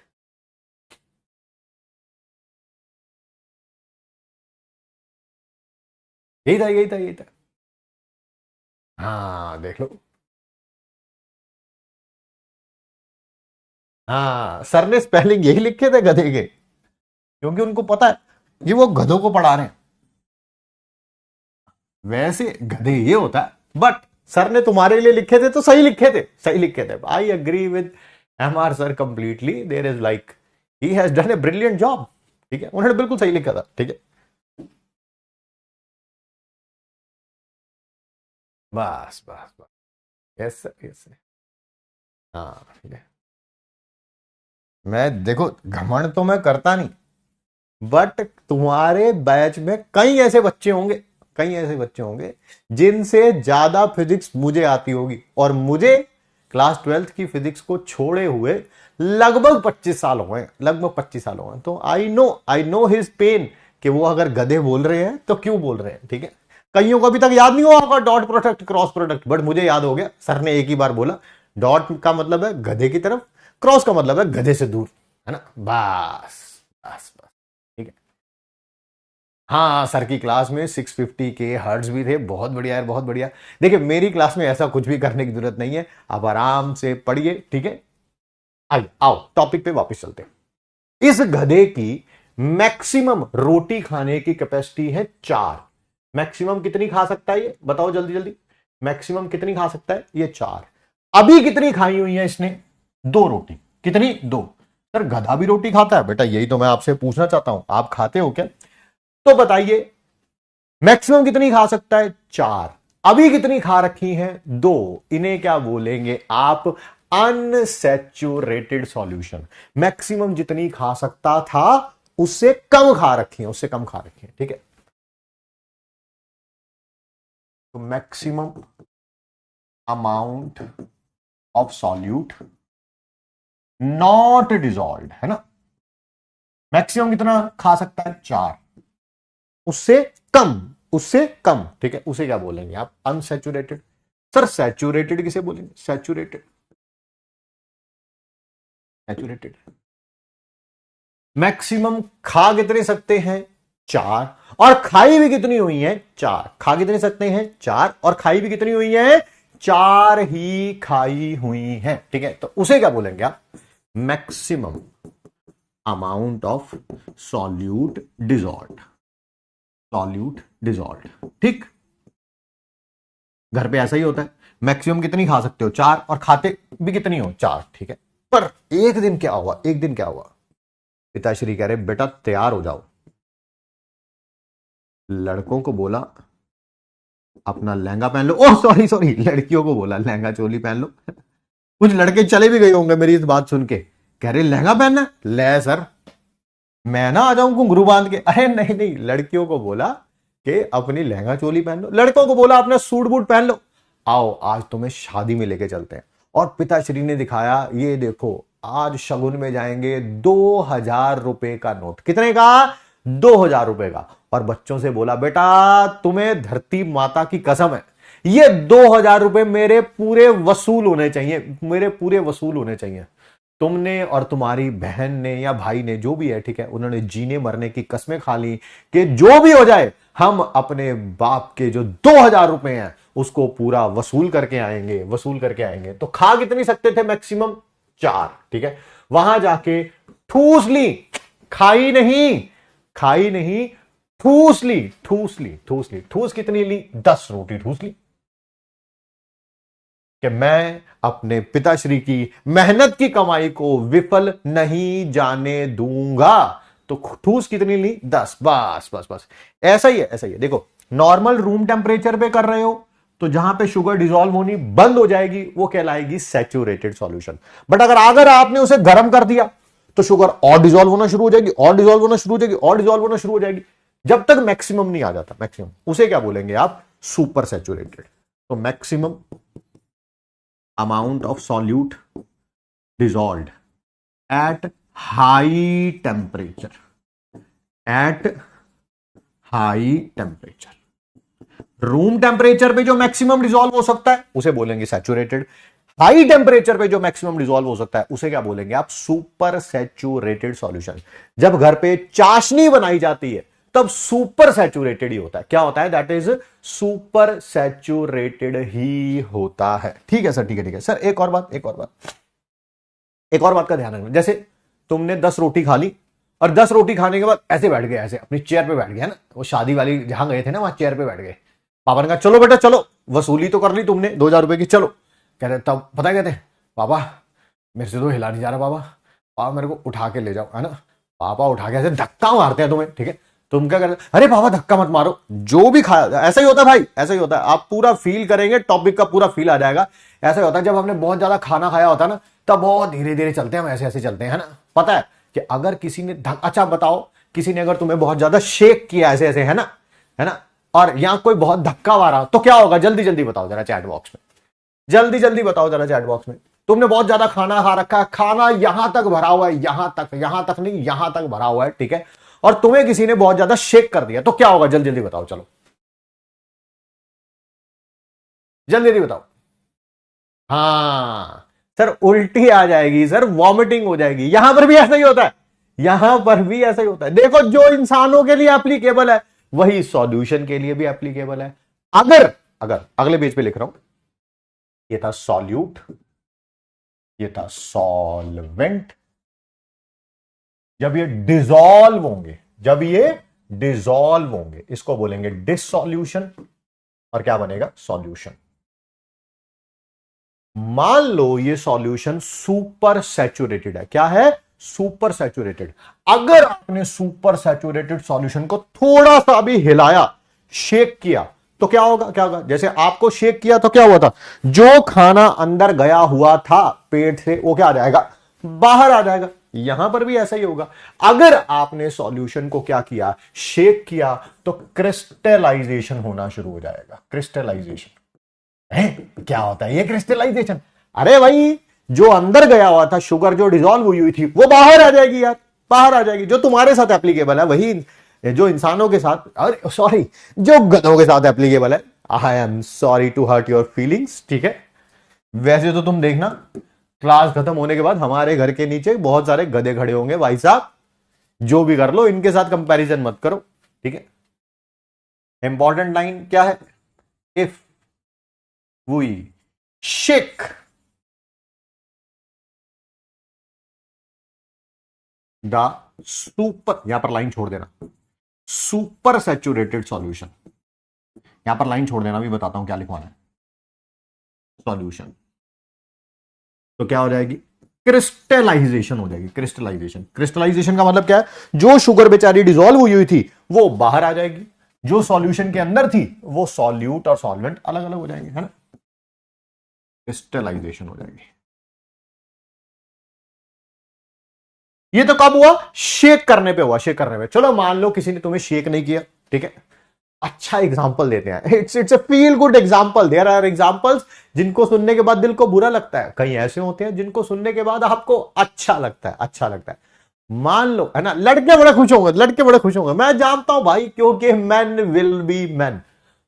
यही था, यही था, यही था। हाँ देख लो। हाँ, सर ने स्पेलिंग यही लिखे थे गधे के, क्योंकि उनको पता है कि वो गधों को पढ़ा रहे हैं। वैसे गधे ये होता है, बट सर ने तुम्हारे लिए लिखे थे तो सही लिखे थे, सही लिखे थे। I agree with M R sir completely. There is like he has done a brilliant job. ठीक है, उन्होंने बिल्कुल सही लिखा था। ठीक है, बस बस बस। Yes sir, yes sir. हाँ ठीक है। मैं देखो, घमंड तो मैं करता नहीं, बट तुम्हारे बैच में कई ऐसे बच्चे होंगे, कई ऐसे बच्चे होंगे जिनसे ज्यादा फिजिक्स मुझे आती होगी, और मुझे क्लास 12th की फिजिक्स को छोड़े हुए लगभग 25 साल हो गए, लगभग 25 साल हो गए। तो आई नो हिज पेन, कि वो अगर गधे बोल रहे हैं तो क्यों बोल रहे हैं। ठीक है, कईयों को अभी तक याद नहीं हुआ होगा dot product cross product, but मुझे याद हो गया। सर ने एक ही बार बोला, डॉट का मतलब है गधे की तरफ, क्रॉस का मतलब है गधे से दूर, है ना? बस बस बस। ठीक है। हाँ, सर की क्लास में 650 के हर्ट्ज भी थे। बहुत बढ़िया यार, बहुत बढ़िया। देखिए, मेरी क्लास में ऐसा कुछ भी करने की जरूरत नहीं है, आप आराम से पढ़िए। ठीक है, आइए आओ टॉपिक पे वापस चलते हैं। इस गधे की मैक्सिमम रोटी खाने की कैपेसिटी है 4। मैक्सिमम कितनी खा सकता है ये बताओ जल्दी जल्दी? मैक्सिमम कितनी खा सकता है ये? 4। अभी कितनी खाई हुई है इसने? 2 रोटी। कितनी? 2। सर गधा भी रोटी खाता है बेटा? यही तो मैं आपसे पूछना चाहता हूं, आप खाते हो क्या? तो बताइए, मैक्सिमम कितनी खा सकता है? 4। अभी कितनी खा रखी है? 2। इन्हें क्या बोलेंगे आप? Unsaturated solution. मैक्सिमम जितनी खा सकता था उससे कम खा रखी है, उससे कम खा रखी है। ठीक है, तो maximum amount of solute not dissolve, है ना? मैक्सिमम कितना खा सकता है? 4। उससे कम, उससे कम। ठीक है, उसे क्या बोलेंगे आप? अनसैचुरेटेड। सर सैचुरेटेड किसे बोलेंगे? Saturated, saturated. मैक्सिमम खा कितने सकते हैं? 4। और खाई भी कितनी हुई है? 4। खा कितने सकते हैं? 4। और खाई भी कितनी हुई है? 4 ही खाई हुई है। ठीक है, तो उसे क्या बोलेंगे आप? Maximum amount of solute dissolve, solute dissolve. ठीक, घर पे ऐसा ही होता है, मैक्सिमम कितनी खा सकते हो? 4। और खाते भी कितनी हो? 4। ठीक है, पर एक दिन क्या हुआ, एक दिन क्या हुआ? पिताश्री कह रहे बेटा तैयार हो जाओ। लड़कों को बोला अपना लहंगा पहन लो। ओह सॉरी सॉरी, लड़कियों को बोला लहंगा चोली पहन लो। कुछ लड़के चले भी गए होंगे मेरी इस बात सुन के, कह रहे लहंगा पहनना है? ले सर, मैं ना आ जाऊं घुंघरू बांध के? अरे नहीं नहीं, लड़कियों को बोला कि अपनी लहंगा चोली पहन लो, लड़कों को बोला अपना सूट बूट पहन लो, आओ आज तुम्हें शादी में लेके चलते हैं। और पिताश्री ने दिखाया, ये देखो आज शगुन में जाएंगे 2000 रुपए का नोट। कितने का? 2,000 रुपए का। और बच्चों से बोला बेटा तुम्हें धरती माता की कसम है ये 2,000 रुपए मेरे पूरे वसूल होने चाहिए, मेरे पूरे वसूल होने चाहिए। तुमने और तुम्हारी बहन ने या भाई ने जो भी है, ठीक है, उन्होंने जीने मरने की कस्में खा ली कि जो भी हो जाए हम अपने बाप के जो 2,000 रुपए हैं उसको पूरा वसूल करके आएंगे, वसूल करके आएंगे। तो खा कितनी सकते थे? मैक्सिमम 4, ठीक है। वहां जाके ठूस ली, खाई नहीं, खाई नहीं, ठूस ली, ठूस ली, ठूस ली। ठूस कितनी ली? 10 रोटी ठूस ली कि मैं अपने पिताश्री की मेहनत की कमाई को विफल नहीं जाने दूंगा। तो ठूस कितनी ली? 10। बस बस बस, ऐसा ही है, ऐसा ही है। देखो नॉर्मल रूम टेम्परेचर पे कर रहे हो तो जहां पे शुगर डिसॉल्व होनी बंद हो जाएगी वो कहलाएगी सैचुरेटेड सॉल्यूशन। बट अगर आपने उसे गर्म कर दिया तो शुगर और डिसॉल्व होना शुरू हो जाएगी, और डिसॉल्व होना शुरू हो जाएगी, और डिसॉल्व होना शुरू हो जाएगी, जब तक मैक्सिमम नहीं आ जाता। मैक्सिमम उसे क्या बोलेंगे आप? Super saturated. तो maximum amount of solute dissolved at high temperature, at high temperature। Room temperature पे जो मैक्सिमम डिसॉल्व हो सकता है उसे बोलेंगे सैचुरेटेड। हाई टेम्परेचर पे जो मैक्सिमम डिसॉल्व हो सकता है उसे क्या बोलेंगे आप? Super saturated solution. जब घर पे चाशनी बनाई जाती है तब सुपर सैचुरेटेड ही होता है। क्या होता है? दैट इज सुपर सैचुरेटेड ही होता है। ठीक है सर, ठीक है, ठीक है सर। एक और बात, एक और बात का ध्यान रखना। जैसे तुमने 10 रोटी खा ली और 10 रोटी खाने के बाद ऐसे बैठ गए, ऐसे अपनी चेयर पे बैठ गए, है ना, वो शादी वाली जहां गए थे ना, वहां चेयर पे बैठ गए। पापा ने कहा चलो बेटा चलो, वसूली तो कर ली तुमने 2,000 रुपए की, चलो। कह रहे तब पता कहते हैं पापा मेरे से तो हिला नहीं जा रहा, पापा मेरे को उठा के ले जाओ, है ना। पापा उठा के ऐसे धक्का मारते हैं तुम्हें, ठीक है। तुम क्या करते? अरे पापा धक्का मत मारो, जो भी खाया। ऐसा ही होता है भाई, ऐसा ही होता है। आप पूरा फील करेंगे, टॉपिक का पूरा फील आ जाएगा। ऐसा ही होता है जब हमने बहुत ज्यादा खाना खाया होता है ना, तब बहुत धीरे धीरे चलते हैं हम, ऐसे ऐसे चलते हैं, है ना। पता है कि अगर किसी ने अच्छा बताओ, किसी ने अगर तुम्हें बहुत ज्यादा शेक किया ऐसे ऐसे, है ना, और यहां कोई बहुत धक्का मारा तो क्या होगा? जल्दी जल्दी बताओ जरा चैट बॉक्स में, जल्दी जल्दी बताओ जरा चैट बॉक्स में। तुमने बहुत ज्यादा खाना खा रखा है, खाना यहां तक भरा हुआ है, यहां तक नहीं, यहां तक भरा हुआ है, ठीक है, और तुम्हें किसी ने बहुत ज्यादा शेक कर दिया तो क्या होगा? जल्दी जल्दी बताओ, चलो जल्दी जल्दी बताओ। हाँ सर, उल्टी आ जाएगी सर, वॉमिटिंग हो जाएगी। यहां पर भी ऐसा ही होता है, यहां पर भी ऐसा ही होता है। देखो जो इंसानों के लिए एप्लीकेबल है वही सॉल्यूशन के लिए भी एप्लीकेबल है। अगर अगर अगले पेज पे लिख रहा हूं, ये था सॉल्यूट, ये था सॉल्वेंट। जब ये डिसॉल्व होंगे, जब ये डिसॉल्व होंगे, इसको बोलेंगे डिसॉल्यूशन, और क्या बनेगा? सॉल्यूशन। मान लो ये सॉल्यूशन सुपर सैचुरेटेड है। क्या है? Super saturated. अगर आपने सुपर सैचुरेटेड सॉल्यूशन को थोड़ा सा भी हिलाया, शेक किया, तो क्या होगा? क्या होगा? जैसे आपको शेक किया तो क्या हुआ था? जो खाना अंदर गया हुआ था पेट से वो क्या आ जाएगा? बाहर आ जाएगा। यहां पर भी ऐसा ही होगा। अगर आपने सॉल्यूशन को क्या किया? शेक किया, तो क्रिस्टलाइजेशन होना शुरू हो जाएगा। क्रिस्टलाइजेशन क्या होता है ये क्रिस्टलाइजेशन? अरे भाई जो अंदर गया हुआ था, शुगर जो डिसॉल्व हुई थी, वो बाहर आ जाएगी यार, बाहर आ जाएगी। जो तुम्हारे साथ एप्लीकेबल है वही जो इंसानों के साथ, अरे सॉरी, जो गधों के साथ एप्लीकेबल है। I am sorry to hurt your feelings, ठीक है। वैसे तो तुम देखना क्लास खत्म होने के बाद हमारे घर के नीचे बहुत सारे गधे खड़े होंगे, भाई साहब जो भी कर लो इनके साथ कंपैरिजन मत करो, ठीक है। इंपॉर्टेंट लाइन क्या है? If we shake the super, यहां पर लाइन छोड़ देना, सुपर सैचुरेटेड सॉल्यूशन, यहां पर लाइन छोड़ देना, भी बताता हूं क्या लिखवाना है। सॉल्यूशन तो क्या हो जाएगी? क्रिस्टलाइजेशन हो जाएगी। क्रिस्टलाइजेशन, क्रिस्टलाइजेशन का मतलब क्या है? जो शुगर बेचारी डिसॉल्व हुई थी वो बाहर आ जाएगी, जो सॉल्यूशन के अंदर थी वो सॉल्यूट और सॉल्वेंट अलग अलग हो जाएंगे, है ना। क्रिस्टलाइजेशन हो जाएगी। ये तो कब हुआ? शेक करने पे हुआ, शेक करने पे। चलो मान लो किसी ने तुम्हें शेक नहीं किया, ठीक है। अच्छा एग्जाम्पल देते हैं, it's a feel good example. There are examples जिनको सुनने के बाद दिल को बुरा लगता है, कई ऐसे होते हैं जिनको सुनने के बाद आपको अच्छा लगता है, अच्छा लगता है। मान लो, है ना, लड़के बड़े खुश होंगे, लड़के बड़े खुश होंगे, मैं जानता हूं भाई, क्योंकि मैन विल बी मैन।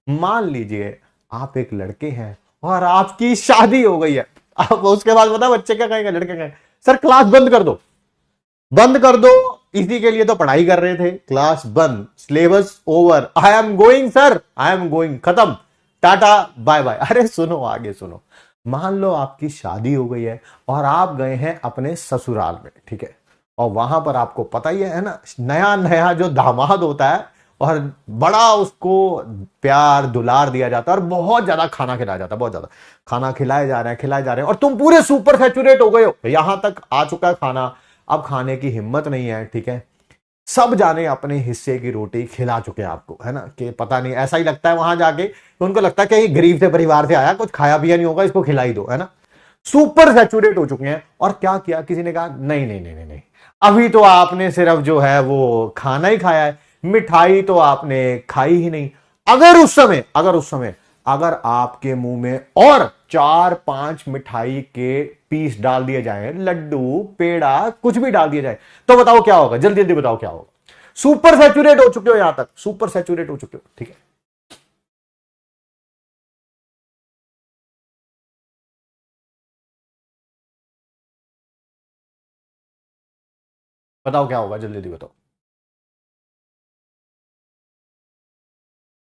मान लीजिए आप एक लड़के हैं और आपकी शादी हो गई है। अब उसके बाद बता बच्चे क्या कहेंगे, लड़के कहेंगे सर क्लास बंद कर दो, बंद कर दो, इसी के लिए तो पढ़ाई कर रहे थे, क्लास बंद, syllabus over, I am going sir, I am going, खत्म, टाटा बाय बाय। अरे सुनो आगे सुनो, मान लो आपकी शादी हो गई है और आप गए हैं अपने ससुराल में, ठीक है, और वहां पर आपको पता ही है ना, नया नया जो दामाद होता है और बड़ा उसको प्यार दुलार दिया जाता है और बहुत ज्यादा खाना खिलाया जाता है, बहुत ज्यादा खाना खिलाए जा रहे हैं, खिलाए जा रहे हैं, और तुम पूरे सुपर सैचुरेट हो गए हो, यहां तक आ चुका है खाना, अब खाने की हिम्मत नहीं है, ठीक है, सब जाने अपने हिस्से की रोटी खिला चुके हैं आपको, है ना, कि पता नहीं, ऐसा ही लगता है वहां जाके, तो उनको लगता है कि ये गरीब से परिवार से आया, कुछ खाया पिया नहीं होगा, इसको खिलाई दो, है ना, सुपर सैचुरेट हो चुके हैं। और क्या किया, किसी ने कहा नहीं नहीं नहीं नहीं नहीं, अभी तो आपने सिर्फ जो है वो खाना ही खाया है, मिठाई तो आपने खाई ही नहीं। अगर आपके मुंह में और 4-5 मिठाई के पीस डाल दिए जाए, लड्डू पेड़ा कुछ भी डाल दिया जाए, तो बताओ क्या होगा, जल्दी जल्दी बताओ क्या होगा। सुपर सैचुरेट हो चुके हो, यहां तक सुपर सैचुरेट हो चुके हो, ठीक है, बताओ क्या होगा, जल्दी जल्दी बताओ।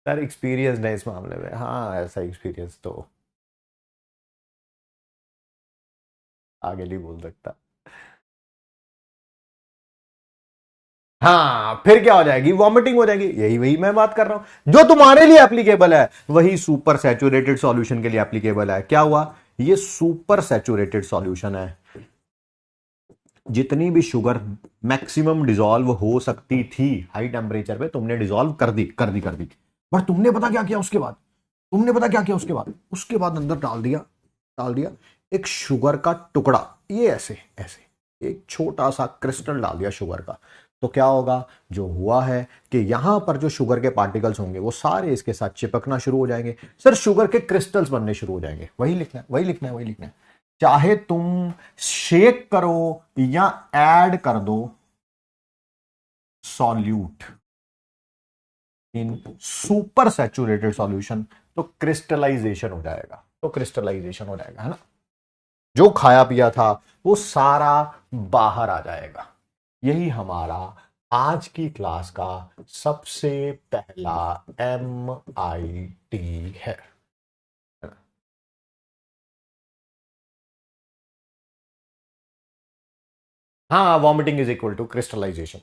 सर एक्सपीरियंस है इस मामले में, हाँ ऐसा एक्सपीरियंस तो आगे नहीं बोल सकता। हाँ फिर क्या हो जाएगी, वॉमिटिंग हो जाएगी, यही वही मैं बात कर रहा हूं, जो तुम्हारे लिए एप्लीकेबल है वही सुपर सैचुरेटेड सॉल्यूशन के लिए एप्लीकेबल है। क्या हुआ, ये सुपर सैचुरेटेड सॉल्यूशन है, जितनी भी शुगर मैक्सिमम डिसॉल्व हो सकती थी हाई टेम्परेचर पे, तुमने डिसॉल्व कर दी। पर तुमने पता क्या किया उसके बाद, उसके बाद अंदर डाल दिया एक शुगर का टुकड़ा, ये ऐसे ऐसे एक छोटा सा क्रिस्टल डाल दिया शुगर का। तो क्या होगा, जो हुआ है कि यहां पर जो शुगर के पार्टिकल्स होंगे वो सारे इसके साथ चिपकना शुरू हो जाएंगे, सर शुगर के क्रिस्टल्स बनने शुरू हो जाएंगे, वही लिखना है, वही लिखना है, वही लिखना है। चाहे तुम शेक करो या ऐड कर दो solute in super saturated solution, तो क्रिस्टलाइजेशन हो जाएगा, है ना, जो खाया पिया था वो सारा बाहर आ जाएगा। यही हमारा आज की क्लास का सबसे पहला MIT है। हाँ, vomiting is equal to crystallization.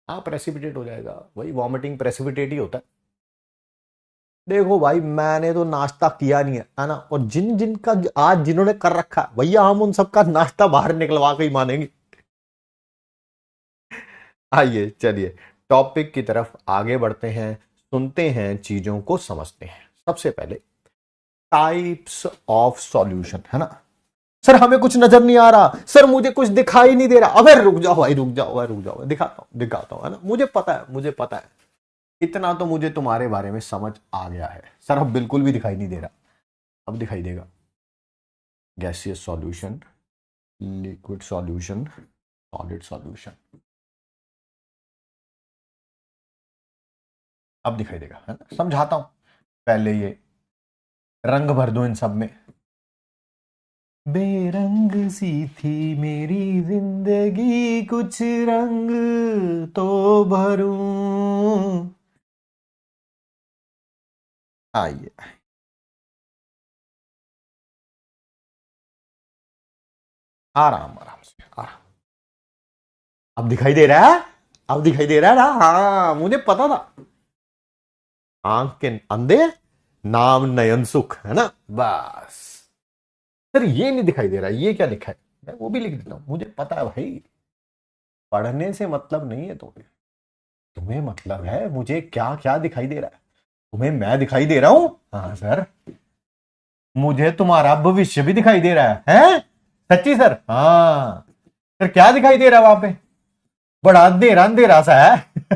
हाँ प्रेसिपिटेट हो जाएगा, वही वॉमिटिंग प्रेसिपिटेट ही होता है। देखो भाई मैंने तो नाश्ता किया नहीं है ना, और जिन जिनका आज जिन्होंने कर रखा है भैया, हम उन सबका नाश्ता बाहर निकलवा के ही मानेंगे। आइए चलिए टॉपिक की तरफ आगे बढ़ते हैं, सुनते हैं, चीजों को समझते हैं। सबसे पहले टाइप्स ऑफ सॉल्यूशन, है ना, सर हमें कुछ नजर नहीं आ रहा, सर मुझे कुछ दिखाई नहीं दे रहा, अबे रुक जाओ भाई, रुक जाओ, दिखाता हूं, है ना, मुझे पता है, इतना तो मुझे तुम्हारे बारे में समझ आ गया है, सर अब बिल्कुल भी दिखाई नहीं दे रहा, अब दिखाई देगा। Gaseous solution, liquid solution, solid solution, अब दिखाई देगा, है ना, समझाता हूं। पहले ये रंग भर दो इन सब में, बेरंग सी थी मेरी जिंदगी, कुछ रंग तो भरूं। आइए, आराम आराम से, आराम। अब दिखाई दे रहा है, अब दिखाई दे रहा है ना, हाँ मुझे पता था, आंख के अंधे नाम नयन सुख, है ना, बस। सर ये नहीं दिखाई दे रहा, ये क्या लिखा है, मैं वो भी लिख देता हूं, मुझे पता है भाई, पढ़ने से मतलब नहीं है तुम्हें, तुम्हें मतलब है मुझे क्या क्या दिखाई दे रहा है, तुम्हें मैं दिखाई दे रहा हूं, हाँ सर, मुझे तुम्हारा भविष्य भी दिखाई दे रहा है? सच्ची सर, हाँ सर, क्या दिखाई दे रहा है वहां पे, बड़ा अंधेरा अंधेरा सा है।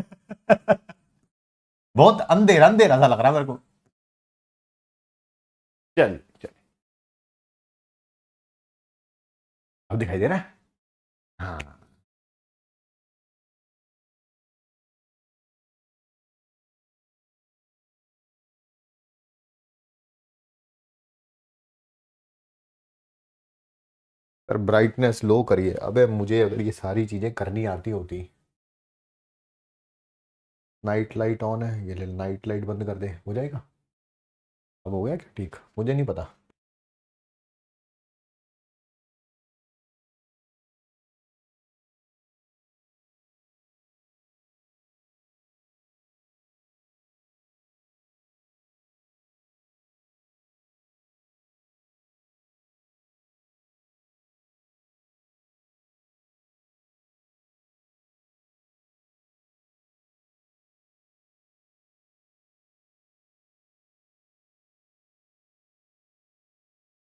बहुत अंधेरा अंधेरा सा लग रहा है मेरे को। चलिए चलिए, अब दिखाई दे रहा है, हाँ, पर ब्राइटनेस लो करिए। अबे मुझे अगर ये सारी चीजें करनी आती होती। नाइट लाइट ऑन है, ये ले नाइट लाइट बंद कर दे, हो जाएगा। अब हो गया क्या ठीक? मुझे नहीं पता।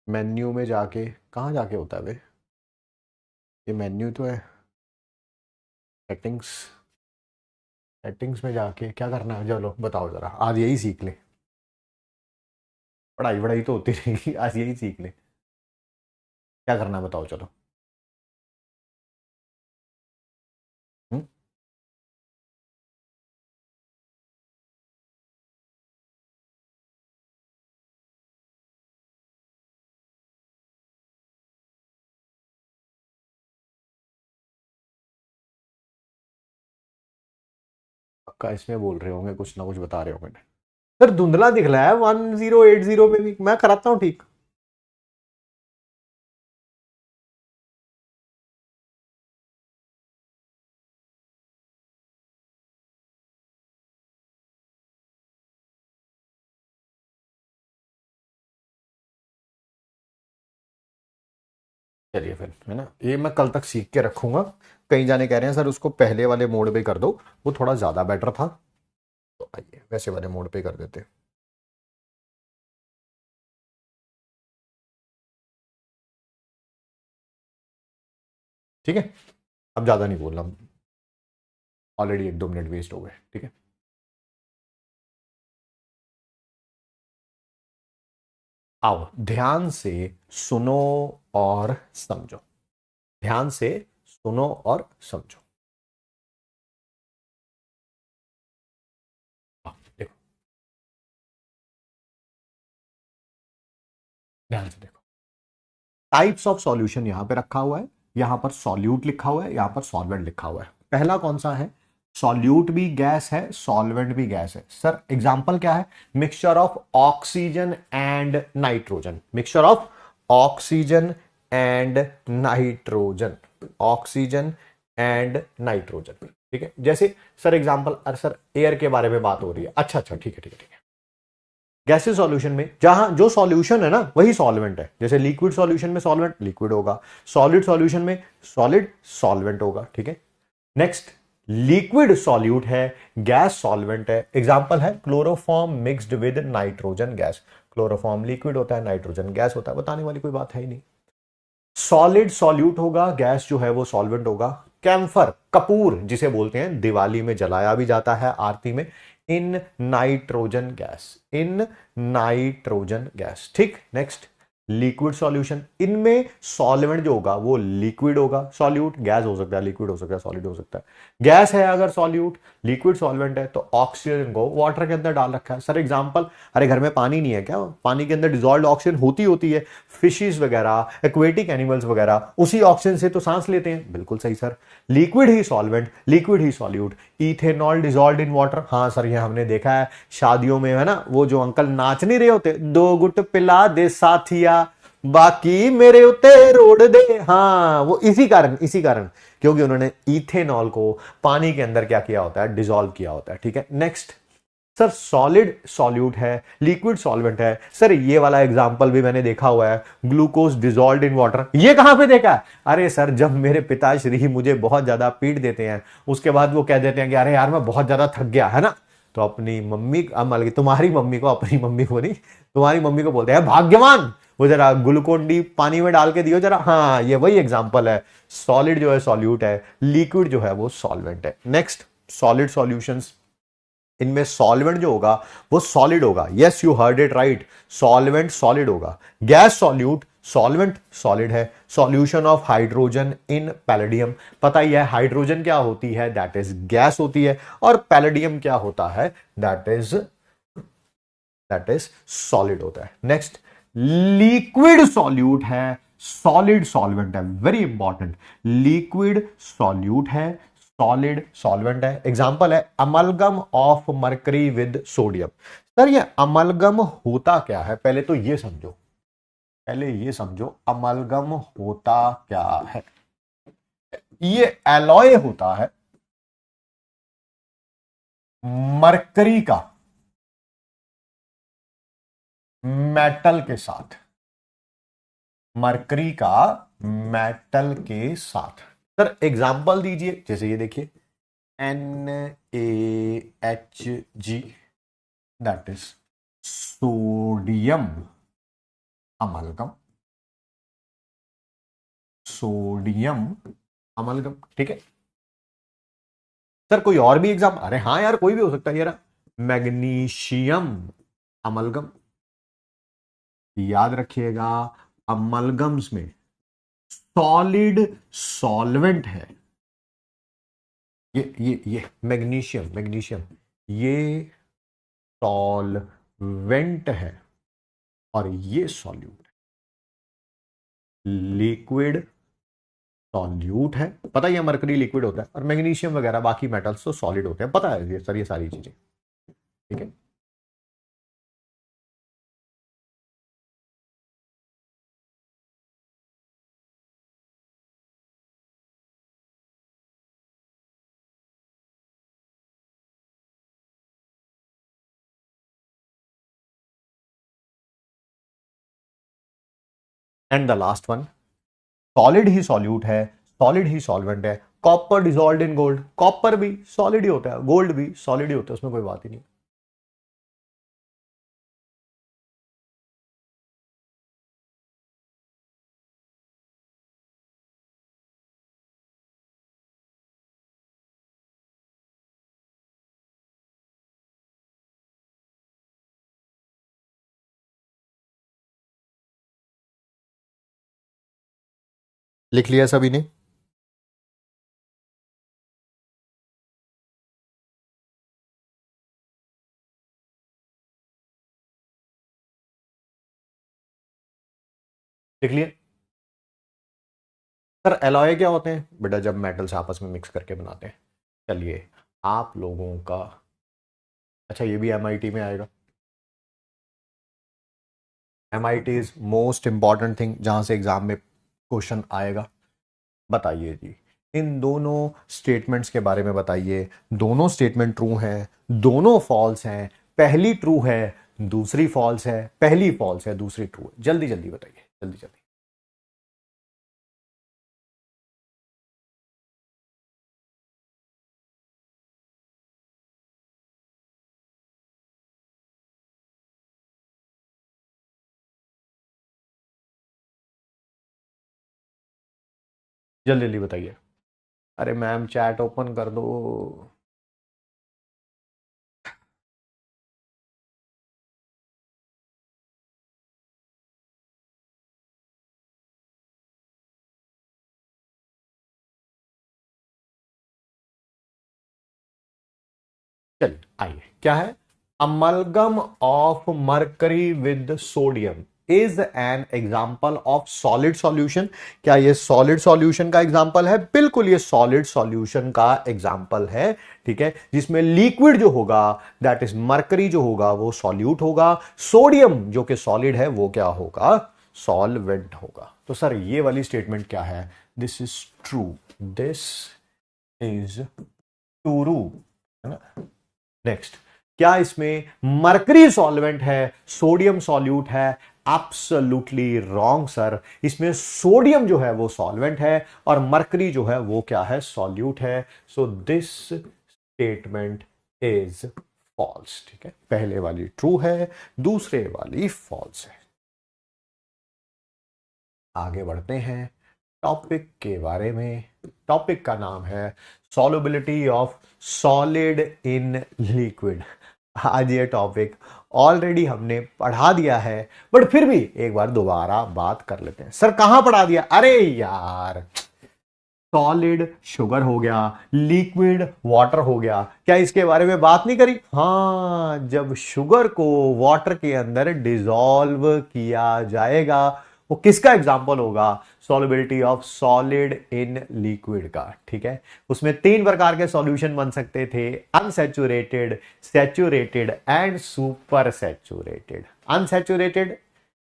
मेन्यू में जाके, कहाँ जाके होता है बे? ये मेन्यू तो है। सेटिंग्स। सेटिंग्स में जाके क्या करना है, चलो बताओ जरा, आज यही सीख ले। पढ़ाई वढ़ाई तो होती रहेगी, आज यही सीख ले। क्या करना है बताओ चलो। हम्म? पक्का इसमें बोल रहे होंगे, कुछ ना कुछ बता रहे होंगे। सर धुंधला दिख रहा है 1080 में भी, मैं कराता हूँ ठीक। चलिए फिर, है ना, ये मैं कल तक सीख के रखूंगा। कहीं जाने कह रहे हैं सर उसको पहले वाले मोड पे कर दो, वो थोड़ा ज्यादा बेटर था। तो आइए वैसे वाले मोड पे कर देते। ठीक है, अब ज्यादा नहीं बोलना, ऑलरेडी 1-2 मिनट वेस्ट हो गए। ठीक है, आओ ध्यान से सुनो और समझो। ध्यान से सुनो और समझो। देखो, ध्यान से देखो। टाइप्स ऑफ सॉल्यूशन यहां पे रखा हुआ है, यहां पर सॉल्यूट लिखा हुआ है, यहां पर सॉल्वेंट लिखा हुआ है। पहला कौन सा है? सॉल्यूट भी गैस है, सॉल्वेंट भी गैस है। सर एग्जांपल क्या है? Mixture of oxygen and nitrogen. Mixture of oxygen and nitrogen. Oxygen and nitrogen. ठीक है, जैसे सर एग्जांपल, अरे सर एयर के बारे में बात हो रही है। अच्छा अच्छा, ठीक है ठीक है ठीक है। गैसेस सॉल्यूशन में जहां जो सॉल्यूशन है ना वही सॉल्वेंट है। जैसे लिक्विड सॉल्यूशन में सॉल्वेंट लिक्विड होगा, सॉलिड सॉल्यूशन में सॉलिड सॉल्वेंट होगा। ठीक है, नेक्स्ट, लिक्विड सॉल्यूट है, गैस सॉल्वेंट है। एग्जांपल है chloroform mixed with nitrogen gas. Chloroform liquid होता है, नाइट्रोजन गैस होता है, बताने वाली कोई बात है ही नहीं। सॉलिड सॉल्यूट होगा, गैस जो है वो सॉल्वेंट होगा। कैम्फर, कपूर जिसे बोलते हैं, दिवाली में जलाया भी जाता है आरती में। In nitrogen gas, in nitrogen gas. ठीक, नेक्स्ट, लिक्विड सॉल्यूशन, इनमें सॉल्वेंट जो होगा वो लिक्विड होगा। सॉल्यूट गैस हो सकता है, लिक्विड हो सकता है, सॉलिड हो सकता है। गैस है अगर सॉल्यूट, लिक्विड सॉल्वेंट है, तो ऑक्सीजन को वाटर के अंदर डाल रखा है। सर एग्जांपल, अरे घर में पानी नहीं है क्या? पानी के अंदर डिजॉल्व ऑक्सीजन होती है। फिशेस वगैरह, एक्वेटिक एनिमल्स वगैरह उसी ऑक्सीजन से तो सांस लेते हैं। बिल्कुल सही sir, liquid he solvent, liquid he solute. Ethanol dissolve in water, हाँ सर ये हमने देखा है शादियों में, है ना, वो जो अंकल नाच नहीं रहे होते, दो गुट पिला दे साथिया बाकी मेरे उत्ते रोड दे। हाँ वो इसी कारण क्योंकि उन्होंने इथेनॉल को पानी के अंदर क्या किया होता है, डिजॉल्व किया होता है। ठीक है, नेक्स्ट, सर सॉलिड सॉल्यूट है, लिक्विड सॉल्वेंट है। सर ये वाला एग्जांपल भी मैंने देखा हुआ है, ग्लूकोज डिजॉल्व इन वाटर। ये कहां पे देखा है? अरे सर जब मेरे पिताश्री मुझे बहुत ज्यादा पीट देते हैं, उसके बाद वो कह देते हैं कि अरे यार मैं बहुत ज्यादा थक गया, है ना, तो अपनी मम्मी, मान लीजिए तुम्हारी मम्मी को, अपनी मम्मी को नहीं, तुम्हारी मम्मी को बोलते हैं भाग्यवान, वो जरा ग्लूकोन डी पानी में डाल के दियो जरा। हाँ ये वही एग्जांपल है, सॉलिड जो है सॉल्यूट है, लिक्विड जो है वो सॉल्वेंट है। नेक्स्ट, सॉलिड सॉल्यूशंस, इनमें सॉल्वेंट जो होगा वो सॉलिड होगा। Yes you heard it right, solvent solid होगा। गैस सॉल्यूट सॉल्वेंट सॉलिड है, solution of hydrogen in palladium, पता ही है हाइड्रोजन क्या होती है, दैट इज गैस होती है, और पैलेडियम क्या होता है, दैट इज सॉलिड होता है। नेक्स्ट, लिक्विड सॉल्यूट है, सॉलिड सॉल्वेंट है, वेरी इंपॉर्टेंट, लिक्विड सॉल्यूट है, सॉलिड सॉल्वेंट है। एग्जांपल है amalgam of mercury with sodium. Sir ये अमलगम होता क्या है, पहले तो ये समझो, पहले ये समझो अमलगम होता क्या है। ये एलॉय होता है मरकरी का मेटल के साथ, मरकरी का मेटल के साथ। सर एग्जांपल दीजिए, जैसे ये देखिए NaHG, that is sodium amalgam, sodium amalgam, ठीक है। सर कोई और भी एग्जाम, अरे हाँ यार कोई भी हो सकता है यार, मैग्नीशियम अमलगम। याद रखिएगा अमलगम्स में सॉलिड सॉल्वेंट है, ये मैग्नीशियम, मैग्नीशियम ये सॉल्वेंट है और ये सॉल्यूट है, लिक्विड सॉल्यूट है, पता ही है मरकरी लिक्विड होता है, और मैग्नीशियम वगैरह बाकी मेटल्स तो सॉलिड होते हैं, पता है ये सर, ये सारी चीजें, ठीक है। And the last one, solid he solute है, सॉलिड ही सॉल्वेंट है, copper dissolved in gold, copper भी सॉलिड ही होता है, गोल्ड भी सॉलिड ही होता है, उसमें कोई बात ही नहीं। लिख लिया सभी ने? लिख लिया? सर एलॉय क्या होते हैं बेटा, जब मेटल्स आपस में मिक्स करके बनाते हैं। चलिए आप लोगों का, अच्छा ये भी एमआईटी में आएगा, MIT is most important thing जहां से एग्जाम में क्वेश्चन आएगा। बताइए जी, इन दोनों स्टेटमेंट्स के बारे में बताइए, दोनों स्टेटमेंट ट्रू हैं, दोनों फॉल्स हैं, पहली ट्रू है दूसरी फॉल्स है, पहली फॉल्स है दूसरी ट्रू है, जल्दी जल्दी बताइए, जल्दी जल्दी। जल्दी जल्दी बताइए। अरे मैम चैट ओपन कर दो। चलिए आइए, क्या है, amalgam of mercury with sodium is an example of solid solution. क्या ये सॉलिड सॉल्यूशन का एग्जाम्पल है? बिल्कुल ये सॉलिड सॉल्यूशन का एग्जाम्पल है, ठीक है, जिसमें लिक्विड जो होगा दैट इज मरकरी जो होगा वो सॉल्यूट होगा, सोडियम जो कि सॉलिड है वो क्या होगा, सॉल्वेंट होगा। तो सर ये वाली स्टेटमेंट क्या है, this is true, this is true, है ना। नेक्स्ट, क्या इसमें मरकरी सॉल्वेंट है, सोडियम सॉल्यूट है? एब्सोल्युटली रॉन्ग सर, इसमें सोडियम जो है वो सॉल्वेंट है और मरकरी जो है वो क्या है, सॉल्यूट है। So this statement is false, ठीक है, पहले वाली ट्रू है, दूसरे वाली फॉल्स है। आगे बढ़ते हैं टॉपिक के बारे में। टॉपिक का नाम है solubility of solid in liquid. आज ये टॉपिक ऑलरेडी हमने पढ़ा दिया है, बट फिर भी एक बार दोबारा बात कर लेते हैं। सर कहां पढ़ा दिया? अरे यार, सॉलिड शुगर हो गया, लिक्विड वाटर हो गया, क्या इसके बारे में बात नहीं करी? हाँ, जब शुगर को वाटर के अंदर डिसॉल्व किया जाएगा, वो किसका एग्जाम्पल होगा? Solubility of solid in liquid का। ठीक है, उसमें 3 प्रकार के सॉल्यूशन बन सकते थे, unsaturated, saturated and super saturated. Unsaturated,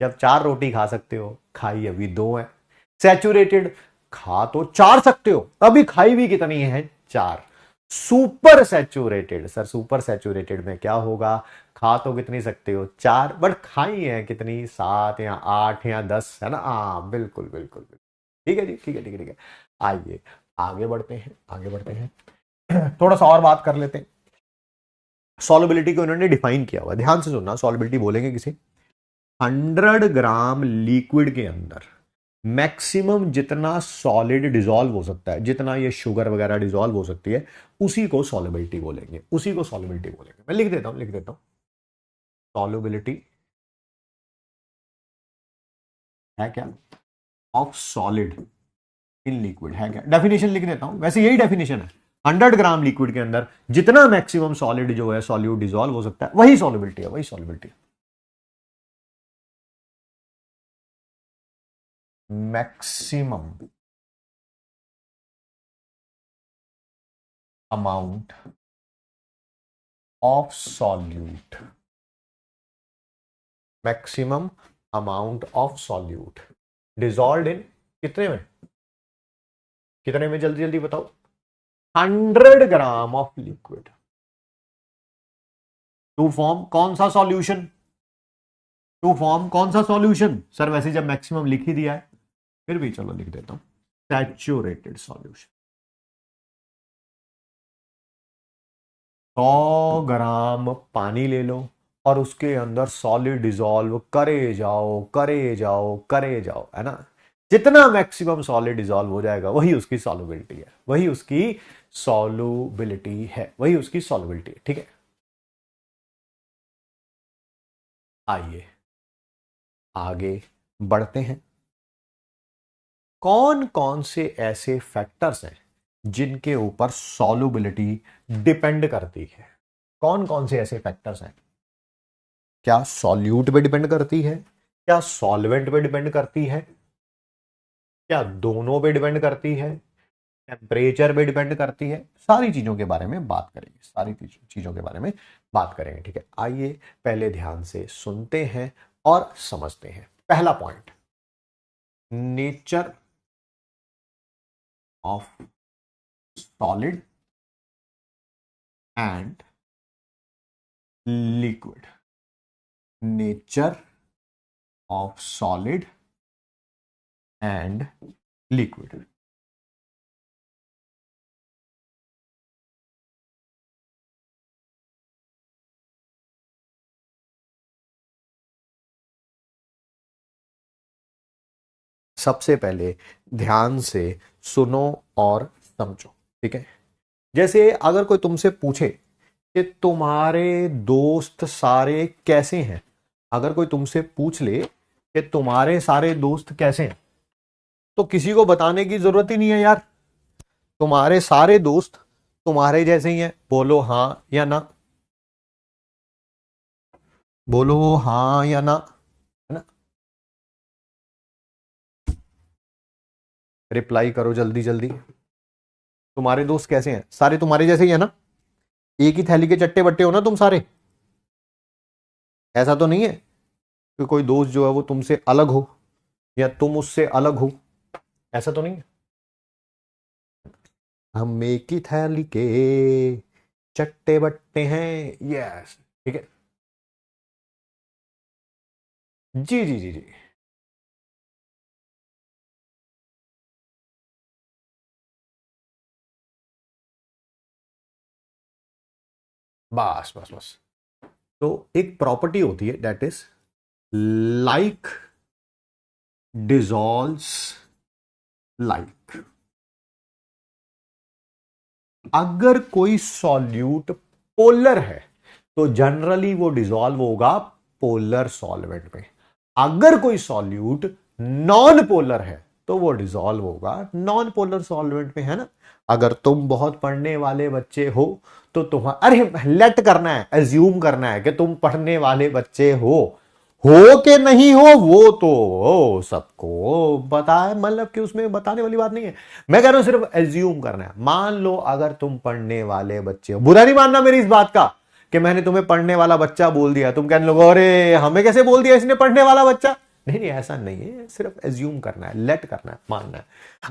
जब 4 रोटी खा सकते हो, खाई अभी 2 है। सैचुरेटेड, खा तो 4 सकते हो, अभी खाई भी कितनी है? 4। Super saturated, sir super saturated में क्या होगा? खा तो कितनी सकते हो? 4, बट खाई है कितनी? 7 या 8 या 10, है ना? हाँ बिल्कुल बिल्कुल बिल्कुल, ठीक है जी, ठीक है ठीक है ठीक है। आइए आगे बढ़ते हैं, आगे बढ़ते हैं। थोड़ा सा और बात कर लेते हैं। सॉल्युबिलिटी को इन्होंने डिफाइन किया हुआ, ध्यान से सुनना। सॉल्युबिलिटी बोलेंगे किसे? 100 ग्राम लिक्विड के अंदर मैक्सिमम जितना सॉलिड डिसॉल्व हो सकता है, जितना ये शुगर वगैरह डिसॉल्व हो सकती है, उसी को सॉल्युबिलिटी बोलेंगे, उसी को सॉल्युबिलिटी बोलेंगे। मैं लिख देता हूं, लिख देता हूं। सॉल्युबिलिटी है क्या? ऑफ सॉलिड इन लिक्विड है क्या? डेफिनेशन लिख देता हूं, वैसे यही डेफिनेशन है। 100 ग्राम लिक्विड के अंदर जितना मैक्सिमम सॉलिड जो है सॉल्यूट डिसॉल्व हो सकता है, वही सॉल्युबिलिटी है, वही सॉल्युबिलिटी है। Maximum amount of solute, maximum amount of solute dissolve in कितने में? कितने में? जल्दी जल्दी बताओ। 100 gram of liquid to form कौन सा सॉल्यूशन? टू फॉर्म कौन सा सॉल्यूशन? सर वैसे जब मैक्सिमम लिख ही दिया है, फिर भी चलो लिख देता हूं, सैचुरेटेड सॉल्यूशन। 100 ग्राम पानी ले लो और उसके अंदर सॉलिड डिसॉल्व करे जाओ, करे जाओ, करे जाओ, है ना? जितना मैक्सिमम सॉलिड डिसॉल्व हो जाएगा, वही उसकी सॉल्युबिलिटी है, वही उसकी सॉल्युबिलिटी है, वही उसकी सॉल्युबिलिटी है। ठीक है, आइए आगे बढ़ते हैं। कौन कौन से ऐसे फैक्टर्स हैं जिनके ऊपर सॉल्युबिलिटी डिपेंड करती है? कौन कौन से ऐसे फैक्टर्स हैं? क्या सॉल्यूट पे डिपेंड करती है? क्या सॉल्वेंट पे डिपेंड करती है? क्या दोनों पे डिपेंड करती है? टेम्परेचर पे डिपेंड करती है? सारी चीजों के बारे में बात करेंगे, सारी चीजों के बारे में बात करेंगे। ठीक है, आइए पहले ध्यान से सुनते हैं और समझते हैं। पहला point, nature of solid and liquid. Nature of solid and liquid. सबसे पहले ध्यान से सुनो और समझो। ठीक है, जैसे अगर कोई तुमसे पूछे कि तुम्हारे दोस्त सारे कैसे हैं, अगर कोई तुमसे पूछ ले कि तुम्हारे सारे दोस्त कैसे हैं, तो किसी को बताने की जरूरत ही नहीं है यार। तुम्हारे सारे दोस्त तुम्हारे जैसे ही हैं, बोलो हाँ या ना, बोलो हाँ या ना, है ना? रिप्लाई करो जल्दी जल्दी। तुम्हारे दोस्त कैसे हैं? सारे तुम्हारे जैसे ही है ना? एक ही थैली के चट्टे बट्टे हो ना तुम सारे? ऐसा तो नहीं है कि कोई दोस्त जो है वो तुमसे अलग हो या तुम उससे अलग हो, ऐसा तो नहीं है। हम एक ही थैली के चट्टे बट्टे हैं, यस। ठीक है, जी जी जी जी, बस बस बस। तो एक प्रॉपर्टी होती है, that is like dissolves like. अगर कोई सॉल्यूट पोलर है, तो जनरली वो डिसॉल्व होगा पोलर सॉल्वेंट में। अगर कोई सॉल्यूट नॉन पोलर है तो वो डिसॉल्व होगा नॉन पोलर सॉल्वेंट में, है ना। अगर तुम बहुत पढ़ने वाले बच्चे हो तो तुम्हारा, अरे लेट करना है, एज्यूम करना है कि तुम पढ़ने वाले बच्चे हो कि नहीं हो, वो तो सबको पता है, मतलब कि उसमें बताने वाली बात नहीं है। मैं कह रहा हूं सिर्फ एज्यूम करना है। मान लो अगर तुम पढ़ने वाले बच्चे हो, बुरा नहीं मानना मेरी इस बात का कि मैंने तुम्हें पढ़ने वाला बच्चा बोल दिया, तुम कहने लगो अरे हमें कैसे बोल दिया इसने पढ़ने वाला बच्चा। नहीं नहीं, ऐसा नहीं है, सिर्फ एज्यूम करना है, लेट करना है, मानना है।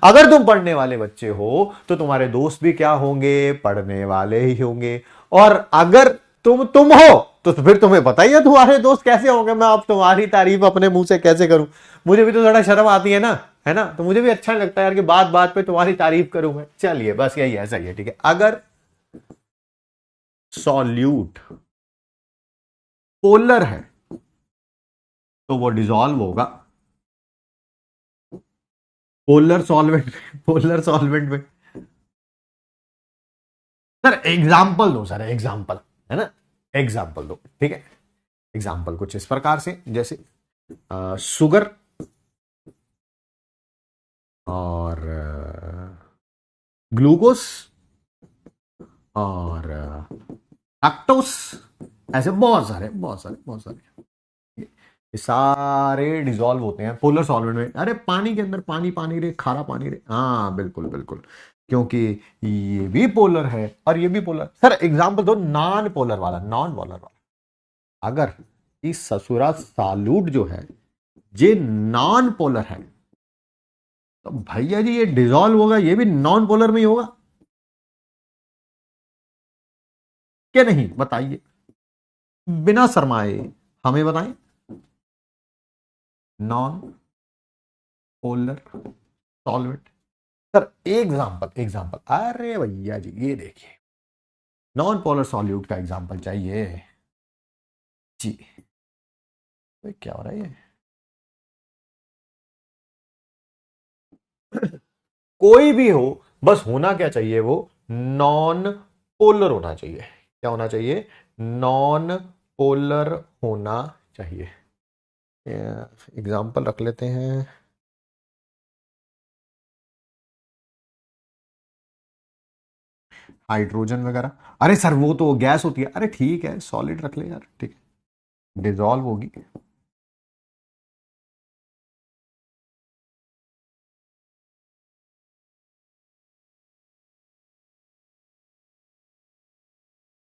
अगर तुम पढ़ने वाले बच्चे हो तो तुम्हारे दोस्त भी क्या होंगे, पढ़ने वाले ही होंगे। और अगर तुम हो तो फिर तुम्हें पता ही है तुम्हारे दोस्त कैसे होंगे। मैं अब तुम्हारी तारीफ अपने मुंह से कैसे करूं, मुझे भी तो थोड़ा शर्म आती है ना, है ना। तो मुझे भी अच्छा लगता है यार कि बात बात पे तुम्हारी तारीफ करूं मैं। चलिए बस यही है, सही है, ठीक है। अगर सॉल्यूट पोलर है तो वो डिसॉल्व होगा पोलर सॉल्वेंट में। पोलर सॉल्वेंट में सर एग्जाम्पल दो, सर एग्जाम्पल, है ना, एग्जाम्पल दो, ठीक है। एग्जाम्पल कुछ इस प्रकार से, जैसे शुगर और ग्लूकोस और लैक्टोस, ऐसे बहुत सारे बहुत सारे बहुत सारे, ये सारे डिसॉल्व होते हैं पोलर सॉल्वेंट में। अरे पानी के अंदर पानी पानी रे, खारा पानी रे, हाँ बिल्कुल बिल्कुल, क्योंकि ये भी पोलर है और ये भी पोलर। सर एग्जांपल दो नॉन पोलर वाला, नॉन पोलर वाला। अगर इस ससुरा सालूट जो है ये नॉन पोलर है तो भैया जी ये डिसॉल्व होगा, ये भी नॉन पोलर में ही होगा क्या, नहीं बताइए, बिना शर्माए हमें बताएं। Non polar solvent, sir example, example, अरे भैया जी ये देखिए नॉन पोलर सॉल्यूट का एग्जांपल चाहिए जी। तो क्या हो रहा है ये कोई भी हो, बस होना क्या चाहिए, वो नॉन पोलर होना चाहिए। क्या होना चाहिए, नॉन पोलर होना चाहिए। एग्जांपल रख लेते हैं, हाइड्रोजन वगैरह। अरे सर वो तो गैस होती है, अरे ठीक है सॉलिड रख ले यार, ठीक है, डिजॉल्व होगी।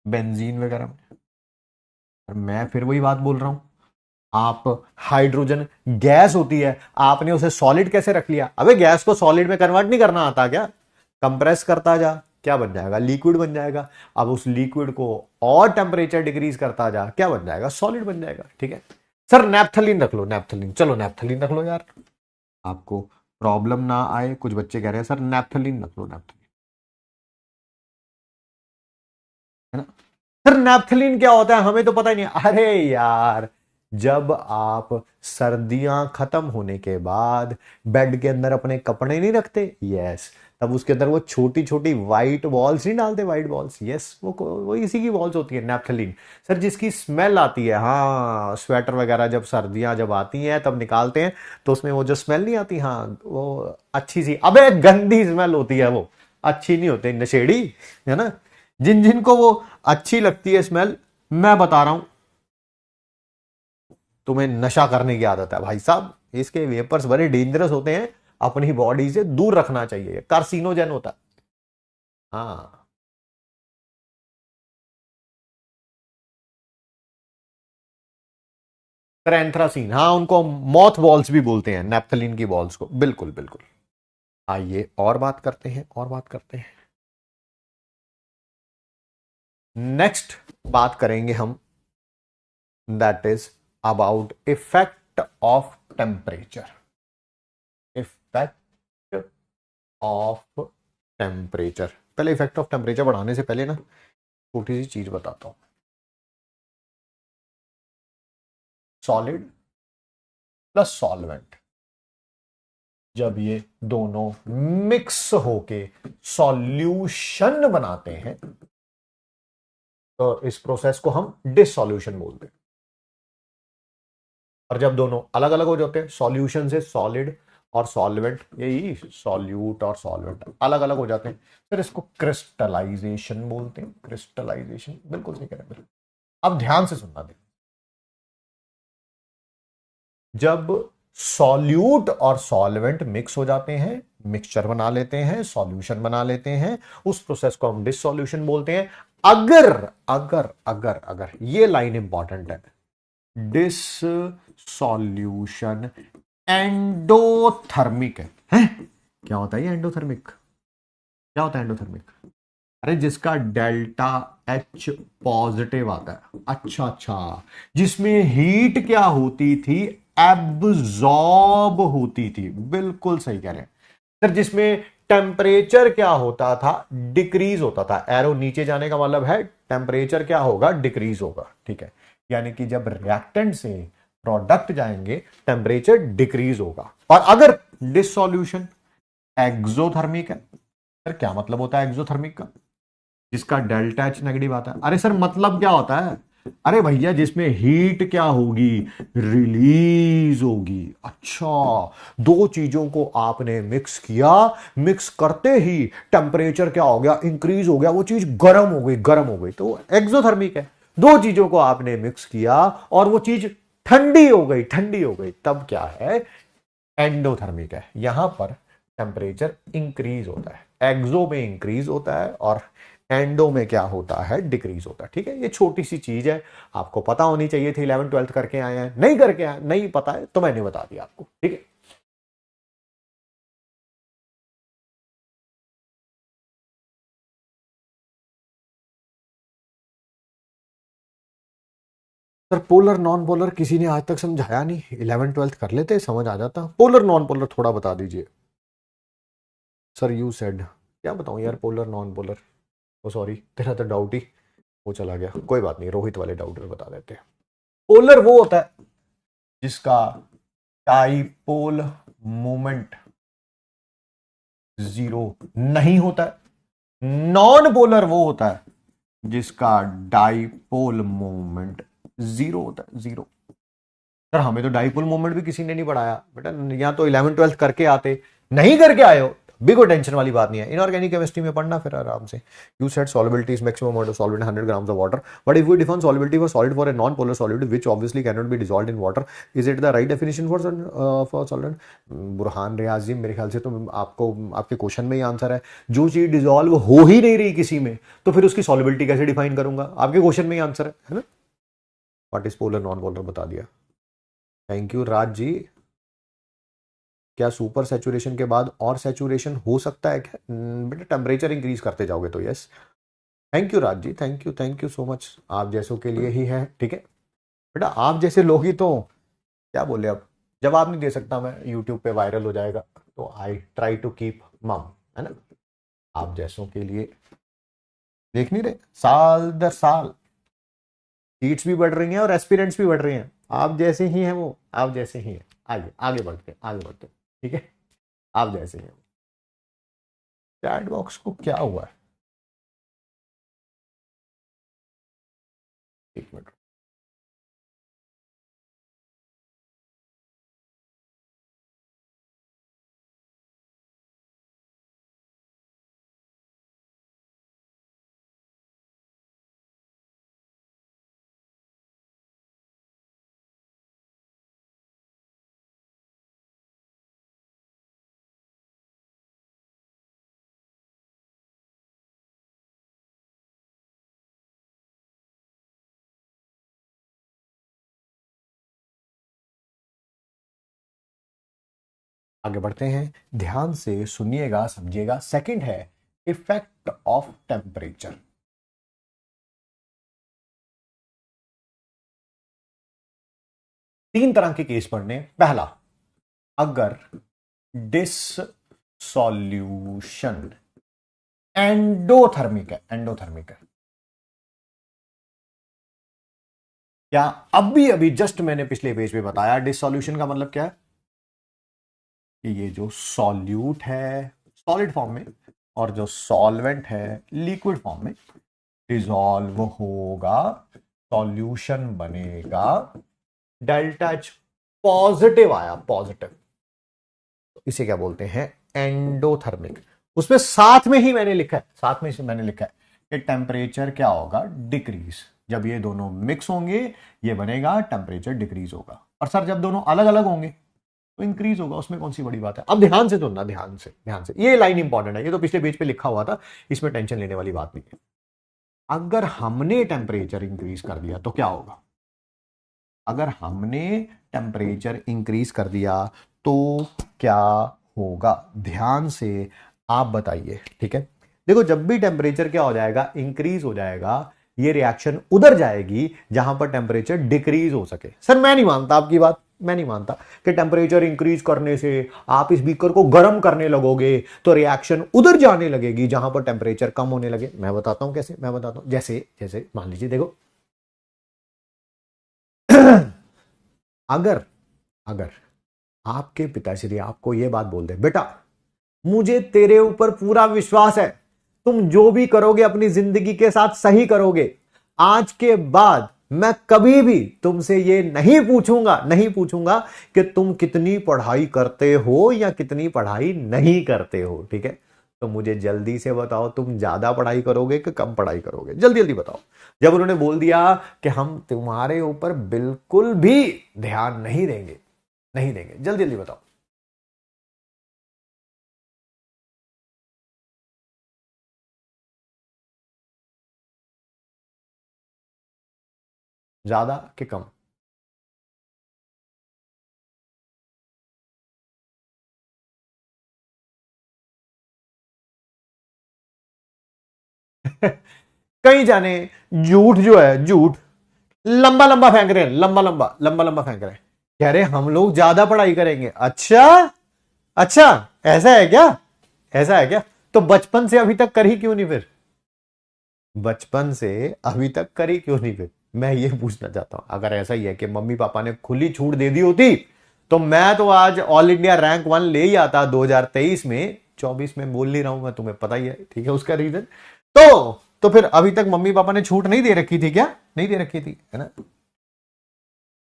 बेंजीन वगैरह में। मैं फिर वही बात बोल रहा हूं, आप हाइड्रोजन गैस होती है, आपने उसे सॉलिड कैसे रख लिया। अबे गैस को सॉलिड में कन्वर्ट नहीं करना आता क्या, कंप्रेस करता जा, क्या बन जाएगा, लिक्विड बन जाएगा। अब उस लिक्विड को और टेम्परेचर डिक्रीज करता जा, क्या बन जाएगा, सॉलिड बन जाएगा, ठीक है। सर नेप्थलीन रख लो, नेप्थलीन, चलो नेप्थलीन रख लो यार, आपको प्रॉब्लम ना आए। कुछ बच्चे कह रहे हैं सर नेप्थलीन रख लो, नेप्थलीन, है ना। सर नेप्थलीन क्या होता है हमें तो पता ही नहीं। अरे यार जब आप सर्दियां खत्म होने के बाद बेड के अंदर अपने कपड़े नहीं रखते, यस, तब उसके अंदर वो छोटी छोटी व्हाइट बॉल्स नहीं डालते, व्हाइट बॉल्स, यस, वो इसी की बॉल्स होती है नेप्थलीन। सर जिसकी स्मेल आती है, हाँ स्वेटर वगैरह जब सर्दियां जब आती हैं तब निकालते हैं तो उसमें वो जो स्मेल नहीं आती, हाँ वो अच्छी सी, अबे गंदी स्मेल होती है वो, अच्छी नहीं होती, नशेड़ी, है ना। जिन जिनको वो अच्छी लगती है स्मेल, मैं बता रहा हूं तुम्हें नशा करने की आदत है भाई साहब, इसके वेपर्स बड़े डेंजरस होते हैं, अपनी बॉडी से दूर रखना चाहिए, कार्सिनोजेन होता है। हाँ एंथ्रासीन, हाँ उनको मॉथ बॉल्स भी बोलते हैं, नेप्थलीन की बॉल्स को, बिल्कुल बिल्कुल। आइए और बात करते हैं, और बात करते हैं। नेक्स्ट बात करेंगे हम, that is about effect of temperature, effect of temperature. पहले इफेक्ट ऑफ टेम्परेचर बढ़ाने से पहले ना छोटी सी चीज बताता हूं। सॉलिड प्लस सॉल्वेंट, जब ये दोनों मिक्स होके सॉल्यूशन बनाते हैं तो इस प्रोसेस को हम डिसॉल्यूशन बोलते हैं। और जब दोनों अलग अलग हो जाते हैं, सॉल्यूशन से सॉलिड और सॉल्वेंट, यही सॉल्यूट और सॉल्वेंट अलग अलग हो जाते हैं, फिर इसको क्रिस्टलाइजेशन बोलते हैं। क्रिस्टलाइजेशन, बिल्कुल सही कह रहे हैं। अब ध्यान से सुनना दे, जब सॉल्यूट और सॉल्वेंट मिक्स हो जाते हैं, मिक्सचर बना लेते हैं, सॉल्यूशन बना लेते हैं, उस प्रोसेस को हम डिसॉल्यूशन बोलते हैं। अगर अगर अगर अगर ये लाइन इंपॉर्टेंट है, डिस सॉल्यूशन एंडोथर्मिक है? क्या होता है ये एंडोथर्मिक? क्या होता है एंडोथर्मिक? अरे जिसका डेल्टा एच पॉजिटिव आता है। अच्छा अच्छा, जिसमें हीट क्या होती थी, एब्जॉर्ब होती थी। बिल्कुल सही कह रहे हैं सर। जिसमें टेम्परेचर क्या होता था, डिक्रीज होता था। एरो नीचे जाने का मतलब है टेम्परेचर क्या होगा, डिक्रीज होगा। ठीक है, यानी कि जब रिएक्टेंट से प्रोडक्ट जाएंगे टेम्परेचर डिक्रीज होगा। और अगर डिसॉल्यूशन एक्सोथर्मिक है, सर क्या मतलब होता है एक्सोथर्मिक का? जिसका डेल्टा एच नेगेटिव आता है। अरे सर मतलब क्या होता है? अरे भैया जिसमें हीट क्या होगी, रिलीज होगी। अच्छा, दो चीजों को आपने मिक्स किया, मिक्स करते ही टेम्परेचर क्या हो गया, इंक्रीज हो गया, वो चीज गर्म हो गई, गर्म हो गई, तो एक्सोथर्मिक है। दो चीजों को आपने मिक्स किया और वो चीज ठंडी हो गई, ठंडी हो गई, तब क्या है, एंडोथर्मिक है। यहां पर टेम्परेचर इंक्रीज होता है, एक्सो में इंक्रीज होता है और एंडो में क्या होता है, डिक्रीज होता है। ठीक है, ये छोटी सी चीज है, आपको पता होनी चाहिए थी। 11 12 करके आए हैं, नहीं करके आए, नहीं पता है तो मैंने बता दिया आपको। ठीक है, सर पोलर नॉन पोलर किसी ने आज तक समझाया नहीं। 11 12 कर लेते, समझ आ जाता। पोलर नॉन पोलर थोड़ा बता दीजिए सर। यू सेड, क्या बताऊं यार, पोलर नॉन पोलर। ओ सॉरी, तेरा तो डाउट ही वो चला गया। कोई बात नहीं, रोहित वाले डाउट में बता देते हैं। पोलर वो होता है जिसका डाइपोल मोमेंट जीरो नहीं होता है। नॉन पोलर वो होता है जिसका डाइपोल मोमेंट जीरो होता है, जीरो। सर हमें तो डाइपोल मोमेंट भी किसी ने नहीं पढ़ाया बेटा, या तो 11 12 करके आते, नहीं करके आए हो भी कोई टेंशन वाली बात नहीं है। इनऑर्गेनिक केमिस्ट्री में पढ़ना फिर आराम से। You said solubility is maximum amount of solvent 100 grams of water, but if we define solubility for solid for a non-polar solid which obviously cannot be dissolved in water, is it the right definition for solvent? Burhan Riyaz ji, मेरे ख्याल से तो आपको आपके question में ही answer है। जो चीज डिसॉल्व हो ही नहीं रही किसी में, तो फिर उसकी सॉल्युबिलिटी कैसे डिफाइन करूंगा? आपके क्वेश्चन में ही आंसर है ना? What is polar non polar बता दिया। थैंक यू राज जी। क्या सुपर सैचुरेशन के बाद और सैचुरेशन हो सकता है क्या? बेटा टेम्परेचर इंक्रीज करते जाओगे तो yes. Thank you Raj ji, thank you so much. आप जैसों के लिए ही है। ठीक है बेटा, आप जैसे लोग ही तो, क्या बोले अब, जवाब नहीं दे सकता मैं, यूट्यूब पे वायरल हो जाएगा, तो आई ट्राई टू कीप मम, है ना? आप जैसों के लिए देख नहीं रहे, साल दर साल सीट्स भी बढ़ रही हैं और एस्पिरेंट्स भी बढ़ रही हैं। आप जैसे ही हैं वो, आप जैसे ही हैं। आगे आगे बढ़ते हैं, आगे बढ़ते हैं। ठीक है, आप जैसे ही हैं। चैट बॉक्स को क्या हुआ है? एक मिनट। आगे बढ़ते हैं, ध्यान से सुनिएगा, समझिएगा। सेकंड है इफेक्ट ऑफ टेम्परेचर। तीन तरह के केस पढ़ने। पहला, अगर डिस सॉल्यूशन एंडोथर्मिक है, एंडोथर्मिक है। क्या अभी अभी जस्ट मैंने पिछले पेज पे बताया, डिसॉल्यूशन का मतलब क्या है कि ये जो सॉल्यूट है सॉलिड फॉर्म में और जो सॉल्वेंट है लिक्विड फॉर्म में, डिसॉल्व होगा, सॉल्यूशन बनेगा, डेल्टा एच पॉजिटिव आया, पॉजिटिव, तो इसे क्या बोलते हैं, एंडोथर्मिक। उसमें साथ में ही मैंने लिखा है, साथ में मैंने लिखा है कि टेम्परेचर क्या होगा, डिक्रीज। जब ये दोनों मिक्स होंगे ये बनेगा, टेम्परेचर डिक्रीज होगा। और सर जब दोनों अलग अलग होंगे तो इंक्रीज होगा, उसमें कौन सी बड़ी बात है। अब ध्यान से सुनना, ध्यान से, ध्यान से, ये लाइन इंपॉर्टेंट है, ये तो पिछले पेज पे लिखा हुआ था, इसमें टेंशन लेने वाली बात नहीं है। अगर हमने टेम्परेचर इंक्रीज कर दिया तो क्या होगा, अगर हमने टेम्परेचर इंक्रीज कर दिया तो क्या होगा, ध्यान से आप बताइए, ठीक है। देखो जब भी टेम्परेचर क्या हो जाएगा, इंक्रीज हो जाएगा, ये रिएक्शन उधर जाएगी जहां पर टेम्परेचर डिक्रीज हो सके। सर मैं नहीं मानता आपकी बात, मैं नहीं मानता कि टेम्परेचर इंक्रीज करने से आप इस बीकर को गर्म करने लगोगे तो रिएक्शन उधर जाने लगेगी जहां पर टेम्परेचर कम होने लगे। मैं बताता हूं कैसे, मैं बताता हूं, जैसे जैसे मान लीजिए, देखो अगर अगर आपके पिताश्री आपको यह बात बोल दे, बेटा मुझे तेरे ऊपर पूरा विश्वास है, तुम जो भी करोगे अपनी जिंदगी के साथ सही करोगे, आज के बाद मैं कभी भी तुमसे ये नहीं पूछूंगा, नहीं पूछूंगा कि तुम कितनी पढ़ाई करते हो या कितनी पढ़ाई नहीं करते हो, ठीक है। तो मुझे जल्दी से बताओ, तुम ज्यादा पढ़ाई करोगे कि कम पढ़ाई करोगे, जल्दी जल्दी बताओ। जब उन्होंने बोल दिया कि हम तुम्हारे ऊपर बिल्कुल भी ध्यान नहीं देंगे, नहीं देंगे, जल्दी जल्दी बताओ। ज्यादा कि कम? कहीं जाने झूठ जो है, झूठ लंबा लंबा फेंक रहे हैं, लंबा लंबा लंबा लंबा फेंक रहे हैं, कह रहे हम लोग ज्यादा पढ़ाई करेंगे। अच्छा, अच्छा, ऐसा है क्या, ऐसा है क्या? तो बचपन से अभी तक करी क्यों नहीं फिर, बचपन से अभी तक करी क्यों नहीं फिर? मैं ये पूछना चाहता हूं, अगर ऐसा ही है कि मम्मी पापा ने खुली छूट दे दी होती तो मैं तो आज ऑल इंडिया रैंक 1 ले ही आता 2023 में, 24 में बोल नहीं रहा हूं मैं, तुम्हें पता ही है, ठीक है उसका रीजन। तो फिर अभी तक मम्मी पापा ने छूट नहीं दे रखी थी क्या, नहीं दे रखी थी, है ना।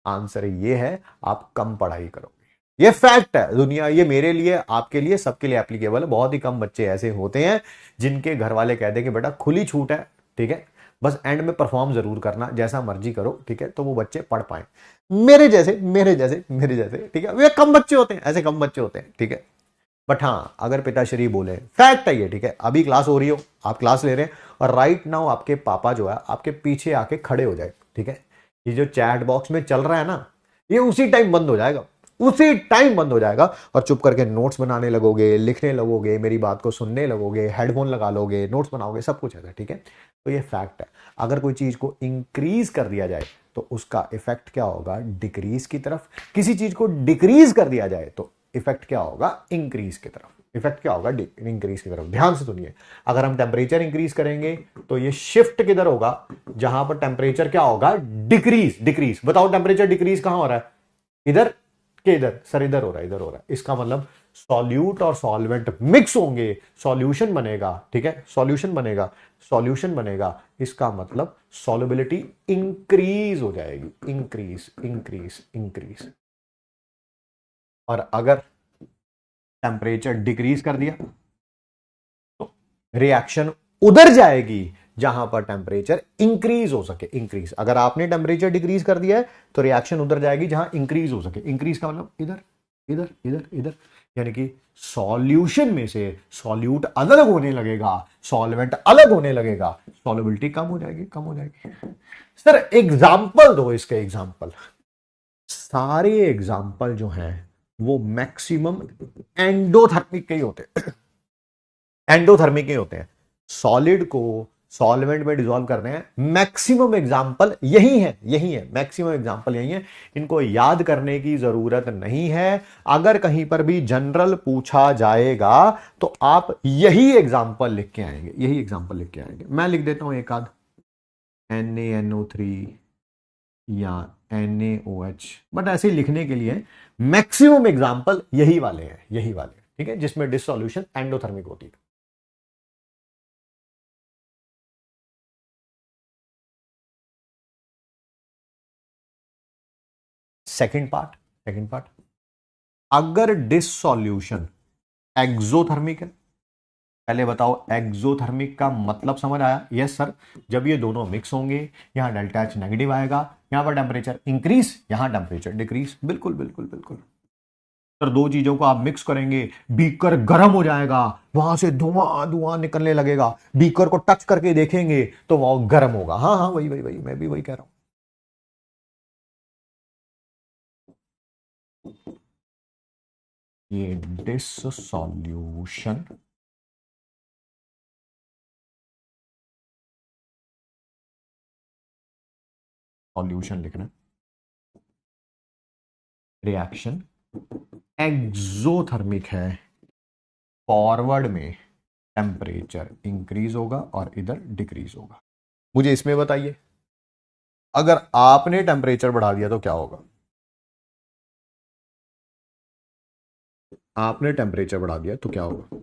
आंसर ये है, आप कम पढ़ाई करोगे, ये फैक्ट है, दुनिया, ये मेरे लिए, आपके लिए, सबके लिए एप्लीकेबल है। बहुत ही कम बच्चे ऐसे होते हैं जिनके घर वाले कहते हैं कि बेटा खुली छूट है, ठीक है, बस एंड में परफॉर्म जरूर करना, जैसा मर्जी करो, ठीक है, तो वो बच्चे पढ़ पाए। मेरे जैसे, मेरे जैसे, मेरे जैसे, ठीक है, वे कम बच्चे होते हैं, ऐसे कम बच्चे होते हैं, ठीक है। बट हाँ, अगर पिताश्री बोले, फैक्ट है ये, ठीक है, अभी क्लास हो रही हो, आप क्लास ले रहे हैं और राइट नाउ आपके पापा जो है आपके पीछे आके खड़े हो जाए, ठीक है, ये जो चैट बॉक्स में चल रहा है ना, ये उसी टाइम बंद हो जाएगा, उसी टाइम बंद हो जाएगा, और चुप करके नोट्स बनाने लगोगे, लिखने लगोगे, मेरी बात को सुनने लगोगे, हेडफोन लगा लोगे, नोट्स बनाओगे, सब कुछ है, ठीक है। तो ये फैक्ट है। अगर कोई चीज को इंक्रीज कर दिया जाए तो उसका इफेक्ट क्या होगा, डिक्रीज की तरफ। किसी चीज को डिक्रीज कर दिया जाए तो इफेक्ट क्या होगा, इंक्रीज की तरफ। इफेक्ट क्या होगा, इंक्रीज की तरफ। ध्यान से सुनिए, अगर हम टेम्परेचर इंक्रीज करेंगे तो ये शिफ्ट किधर होगा, जहां पर टेम्परेचर क्या होगा, डिक्रीज। डिक्रीज बताओ, टेम्परेचर डिक्रीज कहां हो रहा है, इधर के इधर? सर इधर हो रहा है, इधर हो रहा है। इसका मतलब सॉल्यूट और सॉल्वेंट मिक्स होंगे, सॉल्यूशन बनेगा, ठीक है, सॉल्यूशन बनेगा, सॉल्यूशन बनेगा, इसका मतलब सॉल्युबिलिटी इंक्रीज हो जाएगी, इंक्रीज इंक्रीज इंक्रीज। और अगर टेम्परेचर डिक्रीज कर दिया तो रिएक्शन उधर जाएगी जहां पर टेम्परेचर इंक्रीज हो सके, इंक्रीज। अगर आपने टेम्परेचर डिक्रीज कर दिया है तो रिएक्शन उधर जाएगी जहां इंक्रीज हो सके। इंक्रीज का मतलब इधर, इधर, इधर, इधर, यानी कि सॉल्यूशन में से सॉल्यूट अलग होने लगेगा, सॉल्वेंट अलग होने लगेगा, सॉल्युबिलिटी कम हो जाएगी, कम हो जाएगी। सर एग्जाम्पल दो इसके, एग्जाम्पल। सारे एग्जाम्पल जो हैं वो मैक्सिमम एंडोथर्मिक के ही होते हैं, एंडोथर्मिक के होते हैं। सॉलिड को सॉल्वेंट में डिसॉल्व कर रहे हैं, मैक्सिमम एग्जाम्पल यही है, यही है, मैक्सिमम एग्जाम्पल यही है। इनको याद करने की जरूरत नहीं है। अगर कहीं पर भी जनरल पूछा जाएगा तो आप यही एग्जाम्पल लिख के आएंगे, यही एग्जाम्पल लिख के आएंगे। मैं लिख देता हूं एक आध, NaNO3 या NaOH, बट ऐसे लिखने के लिए मैक्सिमम एग्जाम्पल यही वाले हैं, यही वाले, ठीक है, जिसमें डिसोल्यूशन एंडोथर्मिक होती है। सेकंड पार्ट, अगर डिसॉल्यूशन एक्सोथर्मिक है, पहले बताओ एक्सोथर्मिक का मतलब समझ आया? यस सर, जब ये दोनों मिक्स होंगे, यहां डेल्टा एच नेगेटिव आएगा, यहां पर टेम्परेचर इंक्रीज, यहां टेम्परेचर डिक्रीज। बिल्कुल बिल्कुल बिल्कुल सर, दो चीजों को आप मिक्स करेंगे, बीकर गर्म हो जाएगा, वहां से धुआं धुआं निकलने लगेगा, बीकर को टच करके देखेंगे तो वह गर्म होगा। हाँ हाँ, वही वही वही, मैं भी वही कह रहा हूं। ये डिसॉल्यूशन सॉल्यूशन लिखना, रिएक्शन एक्सोथर्मिक है, फॉरवर्ड में टेम्परेचर इंक्रीज होगा और इधर डिक्रीज होगा। मुझे इसमें बताइए, अगर आपने टेम्परेचर बढ़ा दिया तो क्या होगा? आपने टेम्परेचर बढ़ा दिया तो क्या होगा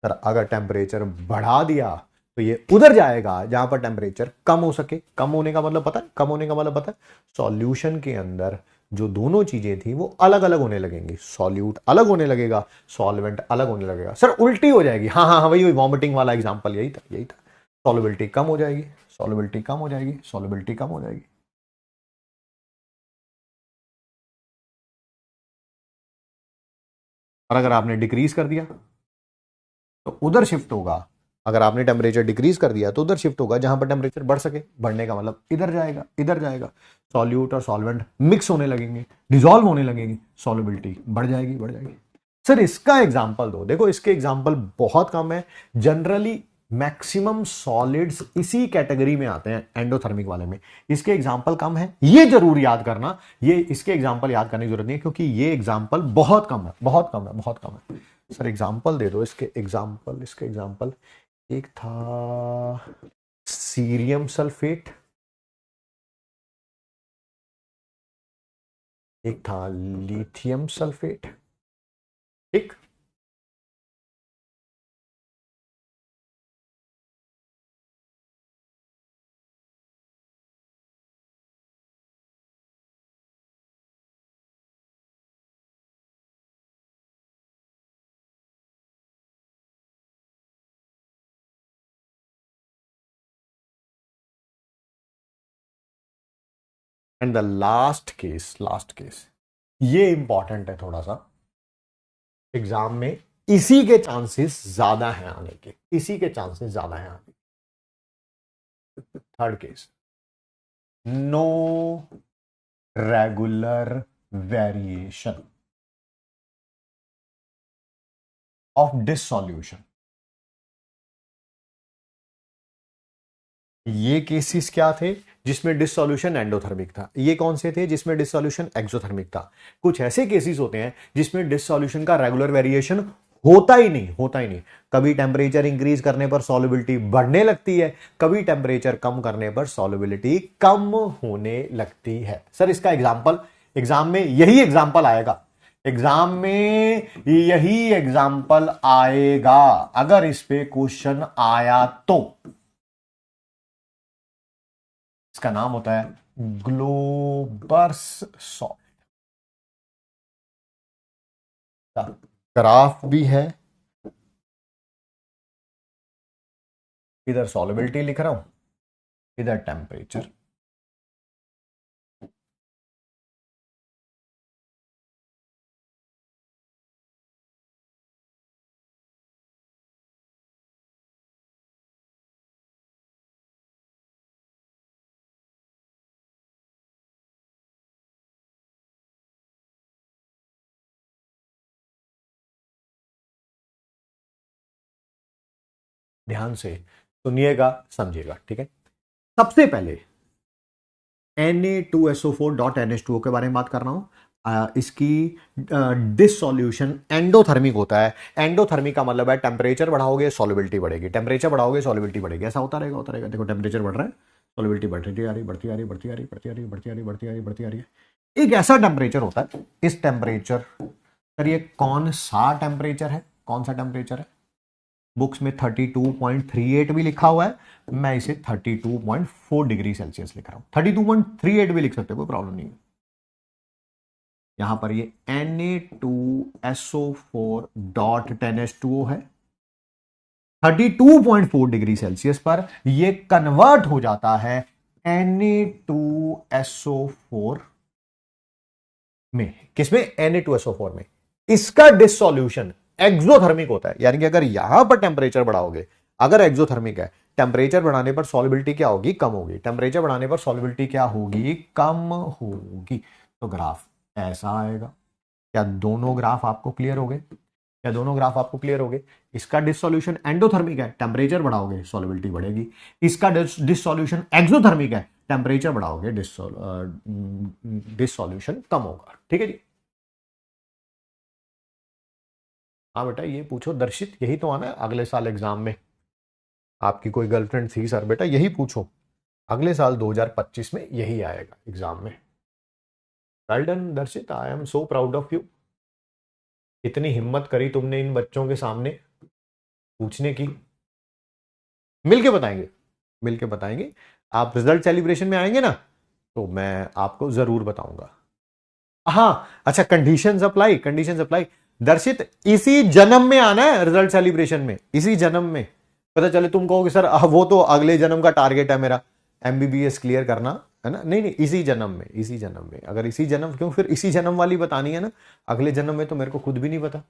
सर? अगर टेम्परेचर बढ़ा दिया तो ये उधर जाएगा जहां पर टेम्परेचर कम हो सके। कम होने का मतलब पता है? कम होने का मतलब पता है? सॉल्यूशन के अंदर जो दोनों चीजें थी वो अलग अलग होने लगेंगी, सॉल्यूट अलग होने लगेगा, सॉल्वेंट अलग होने लगेगा। सर उल्टी हो जाएगी। हाँ हाँ हाँ, वही वही वॉमिटिंग वाला एग्जांपल, यही था यही था। सॉल्युबिलिटी कम हो जाएगी, सॉल्युबिलिटी कम हो जाएगी, सॉल्युबिलिटी कम हो जाएगी। और अगर आपने डिक्रीज कर दिया तो उधर शिफ्ट होगा। अगर आपने टेम्परेचर डिक्रीज कर दिया तो उधर शिफ्ट होगा जहां पर टेम्परेचर बढ़ सके। बढ़ने का मतलब इधर जाएगा, इधर जाएगा। सॉल्यूट और सॉल्वेंट मिक्स होने लगेंगे, डिसॉल्व होने लगेंगे, सॉल्युबिलिटी बढ़ जाएगी, बढ़ जाएगी। सर इसका एग्जांपल दो। देखो इसके एग्जांपल बहुत कम है। जनरली मैक्सिमम सॉलिड्स इसी कैटेगरी में आते हैं, एंडोथर्मिक वाले में। इसके एग्जांपल कम है, ये जरूर याद करना। ये इसके एग्जांपल याद करने की जरूरत नहीं है, क्योंकि ये एग्जांपल बहुत कम है, बहुत कम है, बहुत कम है। सर एग्जांपल दे दो इसके एग्जांपल। इसके एग्जांपल एक था सीरियम सल्फेट, एक था लिथियम सल्फेट। ठीक, एंड द लास्ट केस ये इंपॉर्टेंट है थोड़ा सा एग्जाम में। इसी के चांसेस ज्यादा हैं आने के, इसी के चांसेस ज्यादा हैं आने के। Third case, no regular variation of dissolution. ये केसेस क्या थे? जिसमें डिसॉल्यूशन एंडोथर्मिक था। ये कौन से थे? जिसमें डिसॉल्यूशन एक्सोथर्मिक था। कुछ ऐसे केसेस होते हैं जिसमें डिसॉल्यूशन का रेगुलर वेरिएशन होता ही नहीं, होता ही नहीं। कभी टेम्परेचर इंक्रीज करने पर सॉल्युबिलिटी बढ़ने लगती है, कभी टेम्परेचर कम करने पर सॉल्युबिलिटी कम होने लगती है। सर इसका एग्जांपल, एग्जाम में यही एग्जांपल आएगा, एग्जाम में यही एग्जांपल आएगा अगर इस पे क्वेश्चन आया तो। इसका नाम होता है ग्लोबर्स सॉल्ट। ग्राफ भी है, इधर सॉल्युबिलिटी लिख रहा हूं, इधर टेम्परेचर। ध्यान से सुनिएगा, समझिएगा, ठीक है। सबसे पहले Na2SO4.NH2O के बारे में बात कर रहा हूं। इसकी डिसॉल्यूशन एंडोथर्मिक होता है। एंडोथर्मिक का मतलब है टेम्परेचर बढ़ाओगे सॉल्युबिलिटी बढ़ेगी, टेम्परेचर बढ़ाओगे सॉल्युबिलिटी बढ़ेगी। ऐसा होता रहेगा, होता रहेगा। देखो टेम्परेचर बढ़ रहा है, सॉल्युबिलिटी बढ़ती आ रही, बढ़ती आ रही, बढ़ती आ रही, बढ़ती आ रही, बढ़ती आ रही, बढ़ती आ रही, बढ़ती आ रही है। एक ऐसा टेम्परेचर होता है, इस टेम्परेचर, सर ये कौन सा टेम्परेचर है? कौन सा टेम्परेचर है? बुक्स में 32.38 भी लिखा हुआ है, मैं इसे 32.4 डिग्री सेल्सियस लिख रहा हूं। 32.38 भी लिख सकते हो, कोई प्रॉब्लम नहीं है। यहां पर ये Na2SO4.10H2O है। 32.4 डिग्री सेल्सियस पर ये कन्वर्ट हो जाता है Na2SO4 में। किसमें? Na2SO4 में। इसका डिसोल्यूशन एक्सोथर्मिक होता है, यानी कि अगर यहां पर टेम्परेचर बढ़ाओगे, अगर एक्सोथर्मिक है, टेम्परेचर बढ़ाने पर सॉल्युबिलिटी क्या होगी? कम होगी। टेम्परेचर बढ़ाने पर सॉल्युबिलिटी क्या होगी? कम होगी। तो ग्राफ ऐसा आएगा। क्या दोनों ग्राफ आपको क्लियर हो गए? क्या दोनों ग्राफ आपको क्लियर हो गए? इसका डिसोल्यूशन एंडोथर्मिक है, टेम्परेचर बढ़ाओगे सॉल्युबिलिटी बढ़ेगी। इसका डिसोल्यूशन एक्सोथर्मिक है, टेम्परेचर बढ़ाओगे डिसोल्यूशन कम होगा। ठीक है जी। हाँ बेटा, ये पूछो दर्शित, यही तो आना है अगले साल एग्जाम में। आपकी कोई गर्लफ्रेंड थी सर? बेटा यही पूछो, अगले साल 2025 में यही आएगा एग्जाम में। वेल डन दर्शित, I am so proud of you. इतनी हिम्मत करी तुमने इन बच्चों के सामने पूछने की। मिलके बताएंगे, मिलके बताएंगे। आप रिजल्ट सेलिब्रेशन में आएंगे ना, तो मैं आपको जरूर बताऊंगा। हाँ अच्छा, कंडीशन अप्लाई, कंडीशन अप्लाई। दर्शित इसी जन्म में आना है रिजल्ट सेलिब्रेशन में, इसी जन्म में। पता चले तुम कहोगे सर वो तो अगले जन्म का टारगेट है मेरा, एमबीबीएस क्लियर करना है ना। नहीं नहीं, इसी जन्म में, इसी जन्म में। अगर इसी जन्म, क्यों फिर इसी जन्म वाली बतानी है ना, अगले जन्म में तो मेरे को खुद भी नहीं पता।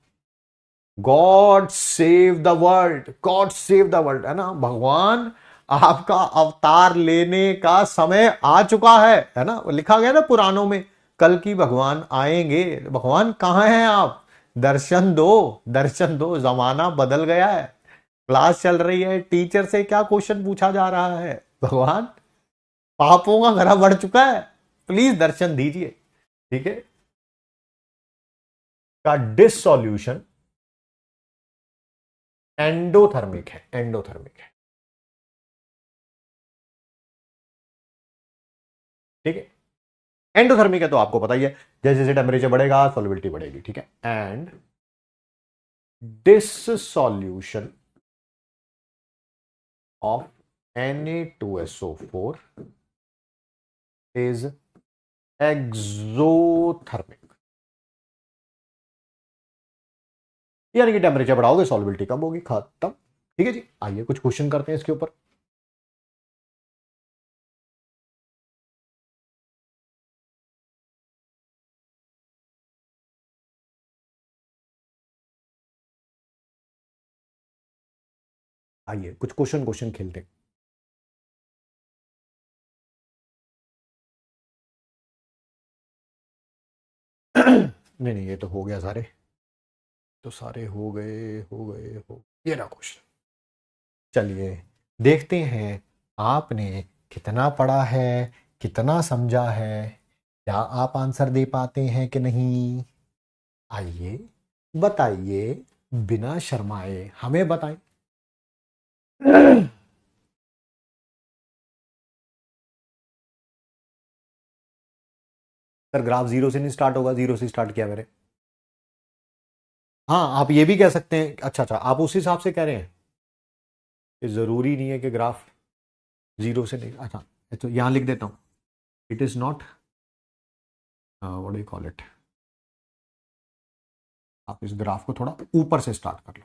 God save the world, God save the world, है ना। भगवान आपका अवतार लेने का समय आ चुका है ना। लिखा गया ना पुराणों में, कल की भगवान आएंगे। भगवान कहां हैं आप? दर्शन दो, दर्शन दो। जमाना बदल गया है, क्लास चल रही है, टीचर से क्या क्वेश्चन पूछा जा रहा है? भगवान, पापों का घड़ा बढ़ चुका है, प्लीज दर्शन दीजिए। ठीक है। का डिसॉल्यूशन एंडोथर्मिक है, एंडोथर्मिक है। ठीक है। एंडोथर्मिक है तो आपको पता ही है, जैसे जैसे टेम्परेचर बढ़ेगा सॉल्युबिलिटी बढ़ेगी। ठीक है। And dissolution of Na2SO4 is exothermic, यानी कि टेम्परेचर बढ़ाओगे सॉल्युबिलिटी कम होगी, खत्म। ठीक है जी। आइए कुछ क्वेश्चन करते हैं इसके ऊपर। आइए कुछ क्वेश्चन क्वेश्चन खेलते हैं। नहीं नहीं, ये तो हो गया सारे, तो सारे हो गए, हो गए, हो। ये रहा क्वेश्चन। चलिए देखते हैं आपने कितना पढ़ा है, कितना समझा है, क्या आप आंसर दे पाते हैं कि नहीं। आइए बताइए, बिना शर्माए हमें बताएं। सर ग्राफ जीरो से नहीं स्टार्ट होगा, जीरो से स्टार्ट किया मैंने। हाँ आप ये भी कह सकते हैं। अच्छा अच्छा, आप उस हिसाब से कह रहे हैं कि जरूरी नहीं है कि ग्राफ जीरो से नहीं। अच्छा तो यहां लिख देता हूं, it is not, what do you call it, आप इस ग्राफ को थोड़ा ऊपर से स्टार्ट कर लो।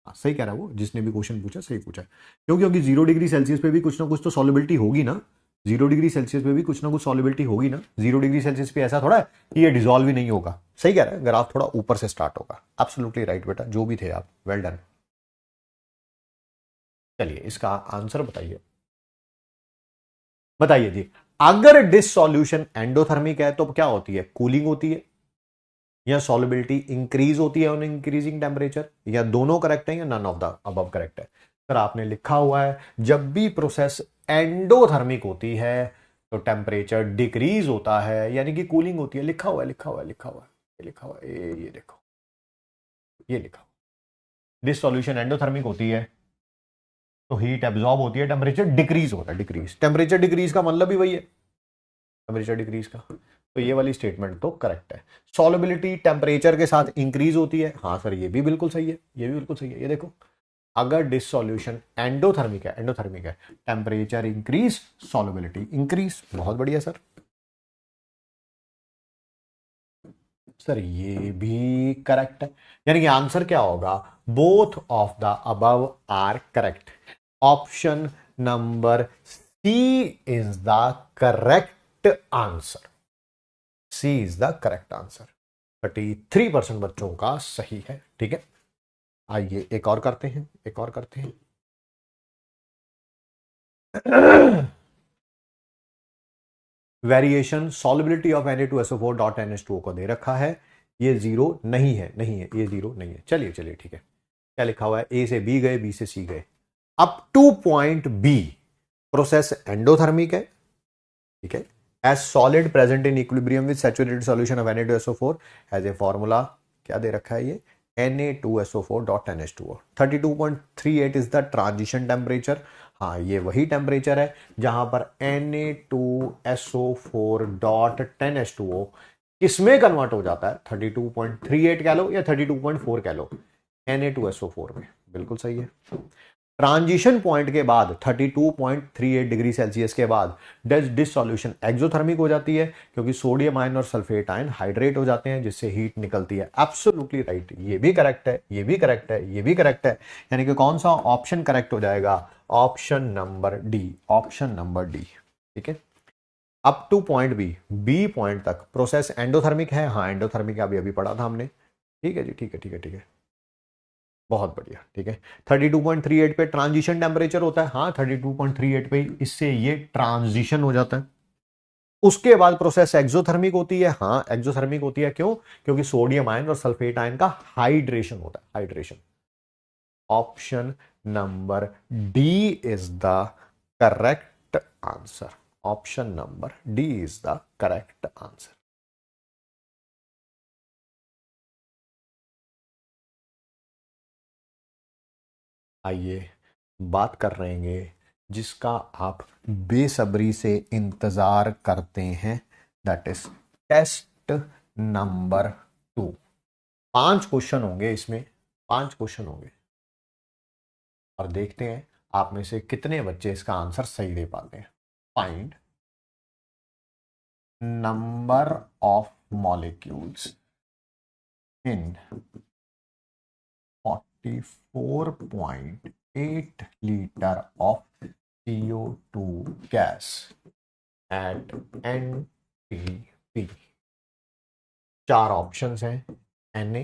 हाँ सही कह रहा है वो, जिसने भी क्वेश्चन पूछा सही पूछा है। क्योंकि क्योंकि 0 डिग्री सेल्सियस पे भी कुछ ना कुछ तो सॉलिबिलिटी होगी ना। 0 डिग्री सेल्सियस पे भी कुछ ना कुछ सॉलिबिलिटी होगी ना। 0 डिग्री सेल्सियस पे ऐसा थोड़ा है कि ये डिजॉल्व ही नहीं होगा। सही कह रहा है, ग्राफ थोड़ा ऊपर से स्टार्ट होगा। एब्सोल्युटली राइट बेटा, जो भी थे आप, वेल डन। चलिए इसका आंसर बताइए, बताइए जी। अगर डिसॉल्यूशन एंडोथर्मिक है तो क्या होती है? कूलिंग होती है, या सॉलिबिलिटी इंक्रीज होती है ऑन इंक्रीजिंग टेम्परेचर, या दोनों करेक्ट है, या none of the above correct है। सर आपने लिखा हुआ है जब भी प्रोसेस एंडोथर्मिक होती है तो टेम्परेचर डिक्रीज होता है, यानी कि कूलिंग होती है। लिखा हुआ है, लिखा हुआ है, लिखा हुआ है, ये लिखा हुआ है, ये देखो, ये लिखा हुआ। दिस सॉल्यूशन एंडोथर्मिक होती है तो हीट एब्जॉर्ब होती है, टेम्परेचर डिक्रीज होता है। डिक्रीज, टेम्परेचर डिक्रीज का मतलब भी वही है, टेम्परेचर डिक्रीज का। तो ये वाली स्टेटमेंट तो करेक्ट है। सॉल्युबिलिटी टेम्परेचर के साथ इंक्रीज होती है, हाँ सर ये भी बिल्कुल सही है, ये भी बिल्कुल सही है। ये देखो, अगर डिसॉल्यूशन एंडोथर्मिक है, एंडोथर्मिक है, टेम्परेचर इंक्रीज, सॉल्युबिलिटी इंक्रीज। बहुत बढ़िया सर। सर ये भी करेक्ट है, यानी कि आंसर क्या होगा, both of the above are correct. Option number C is the correct answer. C is the correct answer. 33% बच्चों का सही है। ठीक है, आइए एक और करते हैं, एक और करते हैं। Variation solubility of Na2SO4 dot NH2O को दे रखा है, ये जीरो नहीं है, नहीं है, ये जीरो नहीं है। चलिए चलिए ठीक है, क्या लिखा हुआ है, ए से बी गए, बी से सी गए, up to point B process endothermic है। ठीक है, as solid present in equilibrium with saturated solution of Na2SO4 has a formula, क्या दे रखा है ये, Na2SO4 dot NH2O। 32.38 is the transition temperature. हाँ, ये वही टेम्परेचर है जहां पर Na2SO4 डॉट 10H2O किसमें कन्वर्ट हो जाता है, 32.38 कह लो या 32.4 कह लो, Na2SO4 में। बिल्कुल सही है। ट्रांजिशन पॉइंट के बाद 32.38 डिग्री सेल्सियस के बाद डिसोल्यूशन एक्सोथर्मिक हो जाती है, क्योंकि सोडियम आयन और सल्फेट आयन हाइड्रेट हो जाते हैं, जिससे हीट निकलती है। एब्सोल्युटली राइट, ये भी करेक्ट है, ये भी करेक्ट है, ये भी करेक्ट है। यानी कि कौन सा ऑप्शन करेक्ट हो जाएगा, option number D, option number D. ठीक है, up to point B, B point तक प्रोसेस एंडोथर्मिक है। हाँ, एंडोथर्मिक अभी अभी पढ़ा था हमने। ठीक है जी, ठीक है, ठीक है, ठीक है, बहुत बढ़िया। ठीक है, 32.38 पे ट्रांजिशन टेम्परेचर होता है। हाँ, 32.38 पे इससे ये ट्रांजिशन हो जाता है। उसके बाद प्रोसेस एक्सोथर्मिक होती है। हाँ, एक्सोथर्मिक होती है, क्यों, क्योंकि सोडियम आयन और सल्फेट आयन का हाइड्रेशन होता है, hydration. Option number D is the correct answer. Option number D is the correct answer. आइए बात कर रहे हैं जिसका आप बेसब्री से इंतजार करते हैं, that is test number 2। 5 question होंगे इसमें, 5 क्वेश्चन होंगे, और देखते हैं आप में से कितने बच्चे इसका आंसर सही दे पाते हैं। Find number of molecules in 44.8 litre of CO2 gas at NTP। 4 options हैं, Na,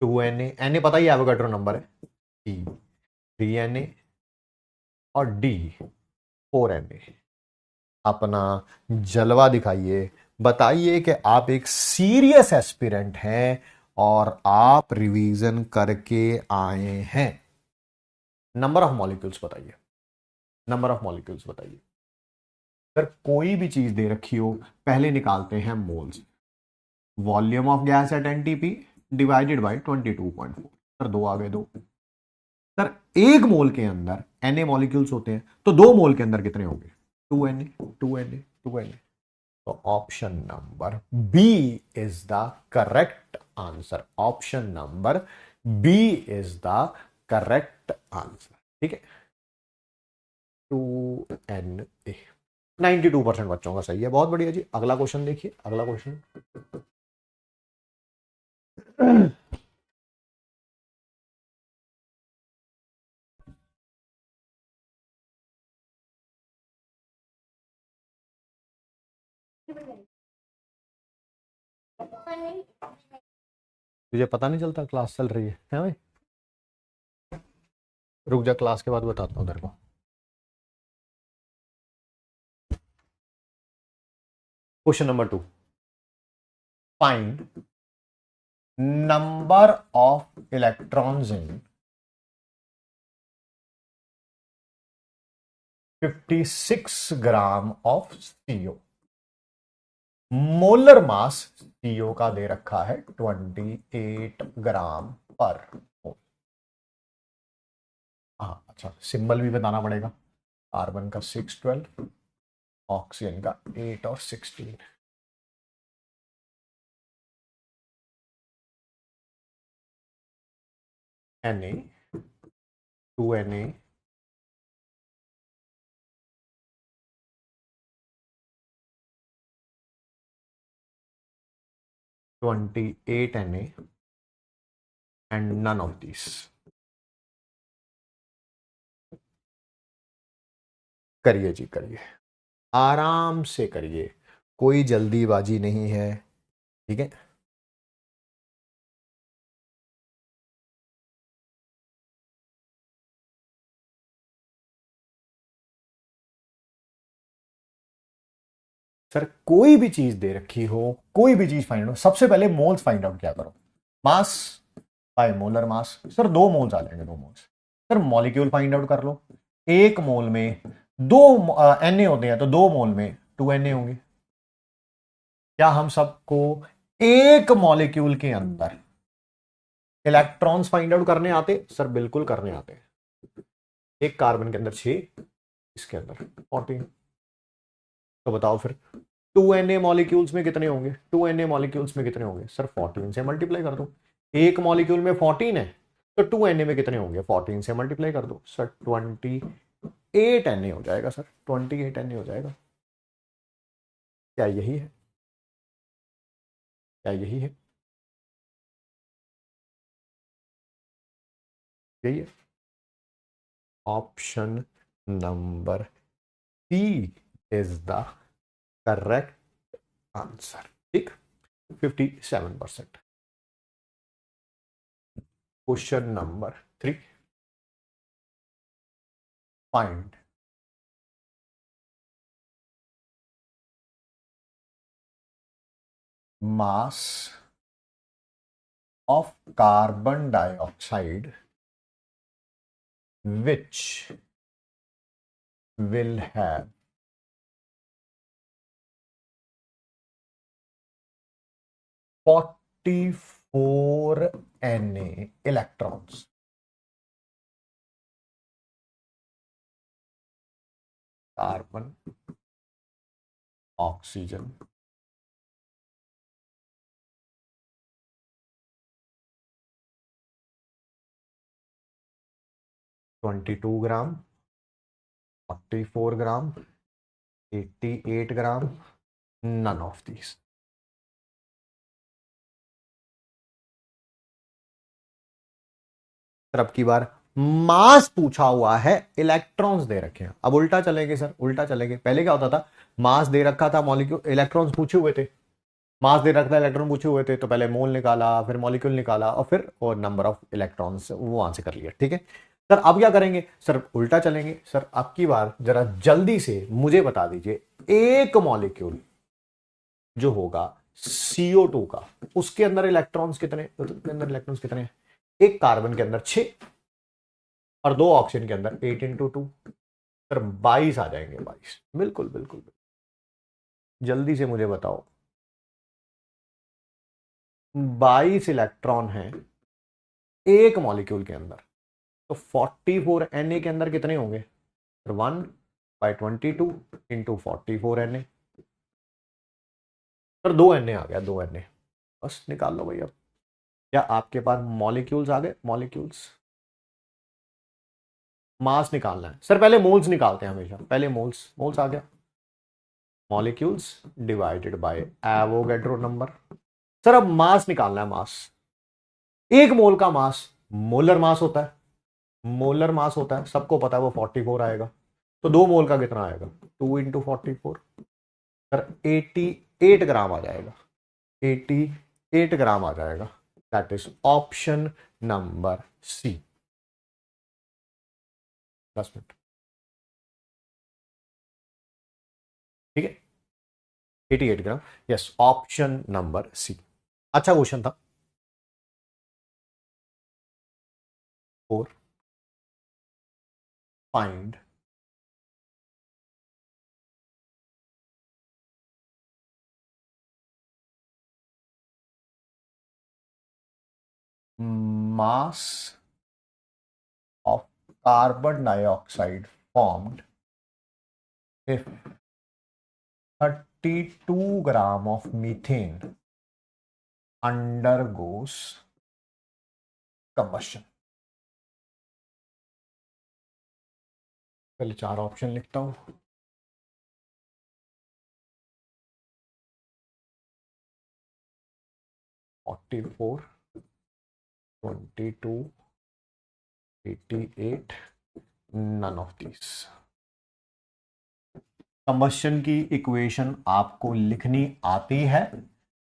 2Na पता ही एवोगाड्रो नंबर है, E 3Na और D 4Na। अपना जलवा दिखाइए, बताइए कि आप एक सीरियस एस्पिरेंट हैं और आप रिवीजन करके आए हैं। नंबर ऑफ मॉलिक्यूल्स बताइए, नंबर ऑफ मॉलिक्यूल्स बताइए। अगर कोई भी चीज दे रखी हो, पहले निकालते हैं moles, volume of gas at NTP divided by 22.4। Sir दो आ गए, दो। सर एक मोल के अंदर Na मॉलिक्यूल्स होते हैं, तो 2 मोल के अंदर कितने होंगे, 2Na, 2Na, 2Na। तो option number B is the correct answer. Option number B is the correct answer. ठीक है, 2Na। 92% बच्चों का सही है, बहुत बढ़िया जी। अगला क्वेश्चन देखिए, अगला क्वेश्चन। तुझे पता नहीं चलता क्लास चल रही है भाई? रुक जा, क्लास के बाद बताता हूँ तेरे को। Question number 2, find number of electrons in 56 gram of CO। Molar mass CO का दे रखा है 28 ग्राम पर मोल। हाँ अच्छा, सिंबल भी बताना पड़ेगा। कार्बन का 612, ऑक्सीजन का 8 और 16। Na, 2Na, 28 Na and none of these. करिए जी, करिए, आराम से करिए, कोई जल्दीबाजी नहीं है, ठीक है। सर कोई भी चीज दे रखी हो, कोई भी चीज फाइंड हो, सबसे पहले मोल्स फाइंड आउट क्या करो। Mass by molar mass, sir 2 moles आ जाएंगे, 2 moles. Sir molecule find out कर लो, 1 मोल में 2 Na होते हैं, तो 2 मोल में 2 Na होंगे। क्या हम सबको एक मॉलिक्यूल के अंदर इलेक्ट्रॉन्स फाइंड आउट करने आते? सर बिल्कुल करने आते। एक कार्बन के अंदर 6, इसके अंदर 14, तो बताओ फिर 2 Na मॉलिक्यूल्स में कितने होंगे? 2 Na मॉलिक्यूल्स में कितने होंगे? सर 14 से मल्टीप्लाई कर दो। एक मॉलिक्यूल में 14 है, तो 2 Na में कितने होंगे? 14 से मल्टीप्लाई कर दो। सर 28 Na हो जाएगा, सर 28 Na हो जाएगा। क्या यही है? क्या यही है? यही है। Option number C is the correct answer, ठीक। 57%। Question number 3, find mass of carbon dioxide which will have 44 Na electrons। Carbon, oxygen, (22 gram, 44 gram, 88 gram, none of these. अब की बार मास पूछा हुआ है, इलेक्ट्रॉन्स दे रखे हैं। अब उल्टा चलेंगे सर, उल्टा चलेंगे। पहले क्या होता था? मास दे रखा था, मॉलिक्यूल, इलेक्ट्रॉन्स पूछे हुए थे। मास दे रखा था, इलेक्ट्रॉन पूछे हुए थे, तो पहले मोल निकाला, फिर मॉलिक्यूल निकाला, और फिर और नंबर ऑफ इलेक्ट्रॉन्स वो वहां से कर लिया, ठीक है। सर अब क्या करेंगे? सर उल्टा चलेंगे। सर अब की बार जरा जल्दी से मुझे बता दीजिए, एक मॉलिक्यूल जो होगा CO2 का, उसके अंदर इलेक्ट्रॉन्स कितने, उसके अंदर इलेक्ट्रॉन्स कितने हैं? एक कार्बन के अंदर 6 और 2 ऑक्सीजन के अंदर 8 × 2, सर 22 आ जाएंगे, 22। बिल्कुल बिल्कुल, जल्दी से मुझे बताओ, 22 इलेक्ट्रॉन है एक मॉलिक्यूल के अंदर, तो 44 Na के अंदर कितने होंगे? 1/22 × 44 Na। सर 2 Na आ गया, 2 Na। बस निकाल लो भाई अब। क्या आपके पास मॉलिक्यूल्स आ गए? मॉलिक्यूल्स, मास निकालना है सर, पहले मोल्स निकालते हैं हमेशा, पहले मोल्स। मोल्स आ गया, molecules divided by Avogadro number. Sir अब मास निकालना है, मास। एक मोल का मास मोलर मास होता है, मोलर मास होता है, सबको पता है, वो 44 आएगा। तो 2 मोल का कितना आएगा? 2 × 44, सर 88 ग्राम आ जाएगा, 88 ग्राम आ जाएगा। That is option number C. 10 minute, ठीक है। 88 gram, yes, option number C. अच्छा क्वेश्चन था। 4, find mass of carbon dioxide formed if 32 gram of methane undergoes combustion। पहले 4 ऑप्शन लिखता हूं। 44, 22, 88, none of these। कंबस्शन की इक्वेशन आपको लिखनी आती है,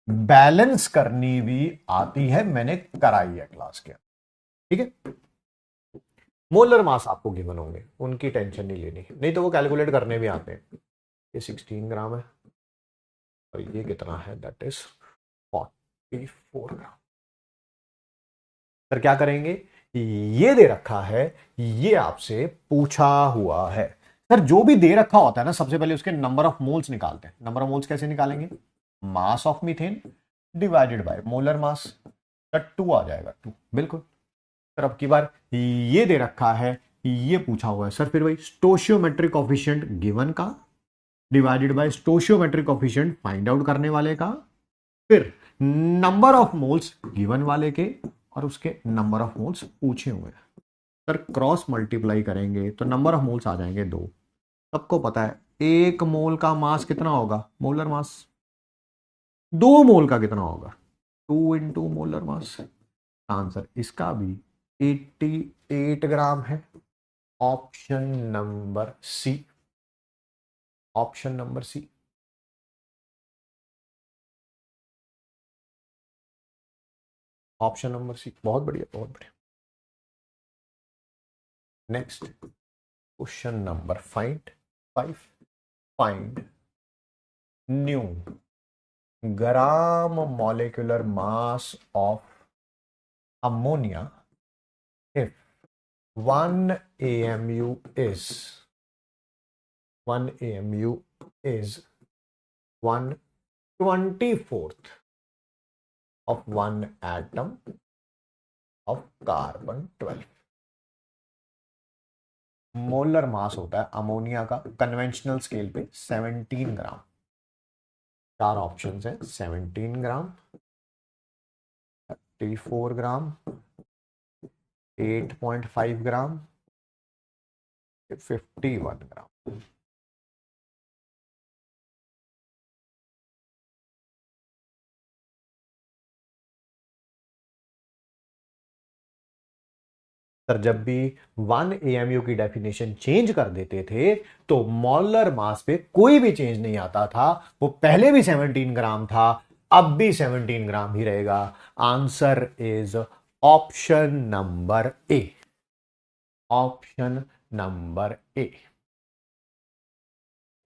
बैलेंस करनी भी आती है, मैंने कराई है क्लास के। ठीक है, मोलर मास आपको गिवन होंगे, उनकी टेंशन नहीं लेनी, नहीं तो वो कैलकुलेट करने भी आते हैं। ये 16 ग्राम है और ये कितना है, दैट इज 44 ग्राम। सर क्या करेंगे, ये दे रखा है, ये आपसे पूछा हुआ है। सर जो भी दे रखा होता है ना, सबसे पहले उसके नंबर ऑफ मोल्स निकालते हैं। नंबर ऑफ मोल्स कैसे निकालेंगे, mass of methane divided by molar मास, 2 आ जाएगा 2, बिल्कुल। सर अब की बार ये दे रखा है, ये पूछा हुआ है, सर फिर वही स्टोशियोमेट्रिक कोफिशिएंट गिवन का divided by stoichiometric coefficient find out करने वाले का, फिर नंबर ऑफ मोल्स गिवन वाले के और उसके नंबर ऑफ मोल्स पूछे हुए हैं। सर क्रॉस मल्टीप्लाई करेंगे तो नंबर ऑफ मोल्स आ जाएंगे 2। सबको पता है 1 मोल का मास कितना होगा, मोलर मास। 2 मोल का कितना होगा, 2 इंटू मोलर मास। आंसर इसका भी 88 ग्राम है। Option number C, option number C. Option number C, बहुत बढ़िया बहुत बढ़िया। Next question number 5, find new gram molecular mass of ammonia if 1 AMU is 1/24th of 1 atom of carbon 12। Molar mass होता है ammonia का conventional scale पे 17 ग्राम। 4 options है, 17 ग्राम, 34 ग्राम, 8.5 ग्राम, 51 ग्राम। Sir जब भी 1 AMU की डेफिनेशन चेंज कर देते थे तो मॉलर मास पे कोई भी चेंज नहीं आता था। वो पहले भी 17 ग्राम था, अब भी 17 ग्राम ही रहेगा। Answer is option number A, option number A.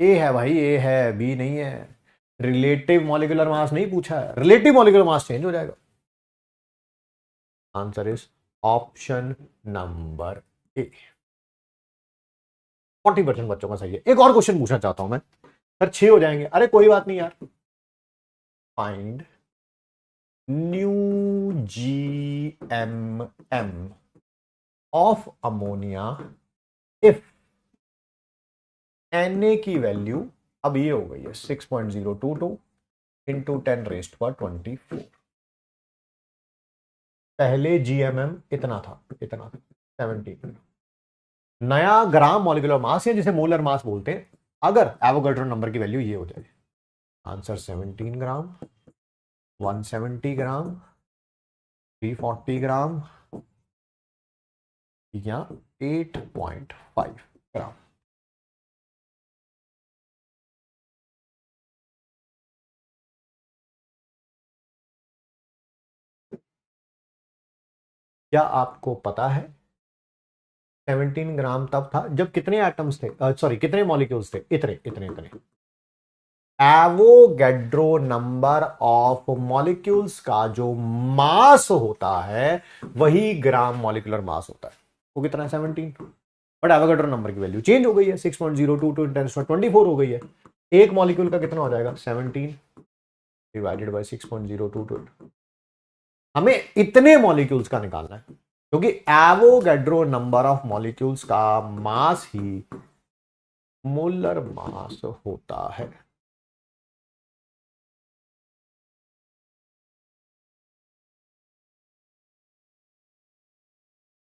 A है भाई, ए है, बी नहीं है। रिलेटिव मॉलिक्यूलर मास नहीं पूछा है, रिलेटिव मॉलिक्यूलर मास चेंज हो जाएगा। आंसर इज ऑप्शन नंबर ए। 40% बच्चों का सही है। एक और क्वेश्चन पूछना चाहता हूं मैं, सर 6 हो जाएंगे, अरे कोई बात नहीं यार। Find new GMM of ammonia if Na की वैल्यू अब ये हो गई है 6.022 इंटू 10⁻²4। पहले GMM इतना था, 17। नया ग्राम मॉलिक्यूलर मास है जिसे मोलर मास बोलते हैं, अगर एवोगाड्रो नंबर की वैल्यू ये हो जाए। आंसर 17 ग्राम, 170 ग्राम, 340 ग्राम या 8.5 ग्राम। क्या आपको पता है 17 ग्राम तब था जब कितने एटम्स थे, सॉरी कितने मॉलिक्यूल्स थे, इतने इतने इतने। एवोगैड्रो नंबर ऑफ मॉलिक्यूल्स का जो मास होता है वही ग्राम मॉलिक्यूलर मास होता है। वो कितना है, 17। बट एवोगैड्रो नंबर की वैल्यू चेंज हो गई है, 6.022 10⁻24 हो गई है। एक मॉलिक्यूल का कितना हो जाएगा, 17 डिवाइडेड बाय 6.022। हमें इतने मॉलिक्यूल्स का निकालना है क्योंकि एवोगैड्रो नंबर ऑफ मॉलिक्यूल्स का मास ही मोलर मास होता है।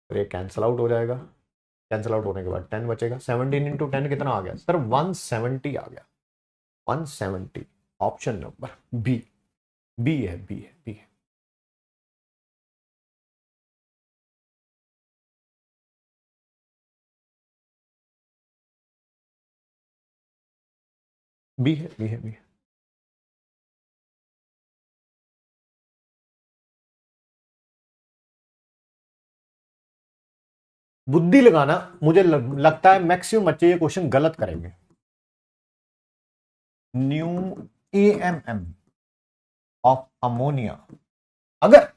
तो ये कैंसल आउट हो जाएगा, कैंसल आउट होने के बाद 10 बचेगा। 17 इंटू 10 कितना आ गया सर, 170 आ गया, 170। ऑप्शन नंबर बी, बी है, बी है, बी है। बी है, बी है, बी है। बुद्धि लगाना, मुझे लगता है मैक्सिमम बच्चे ये क्वेश्चन गलत करेंगे। न्यू एएमएम ऑफ अमोनिया, अगर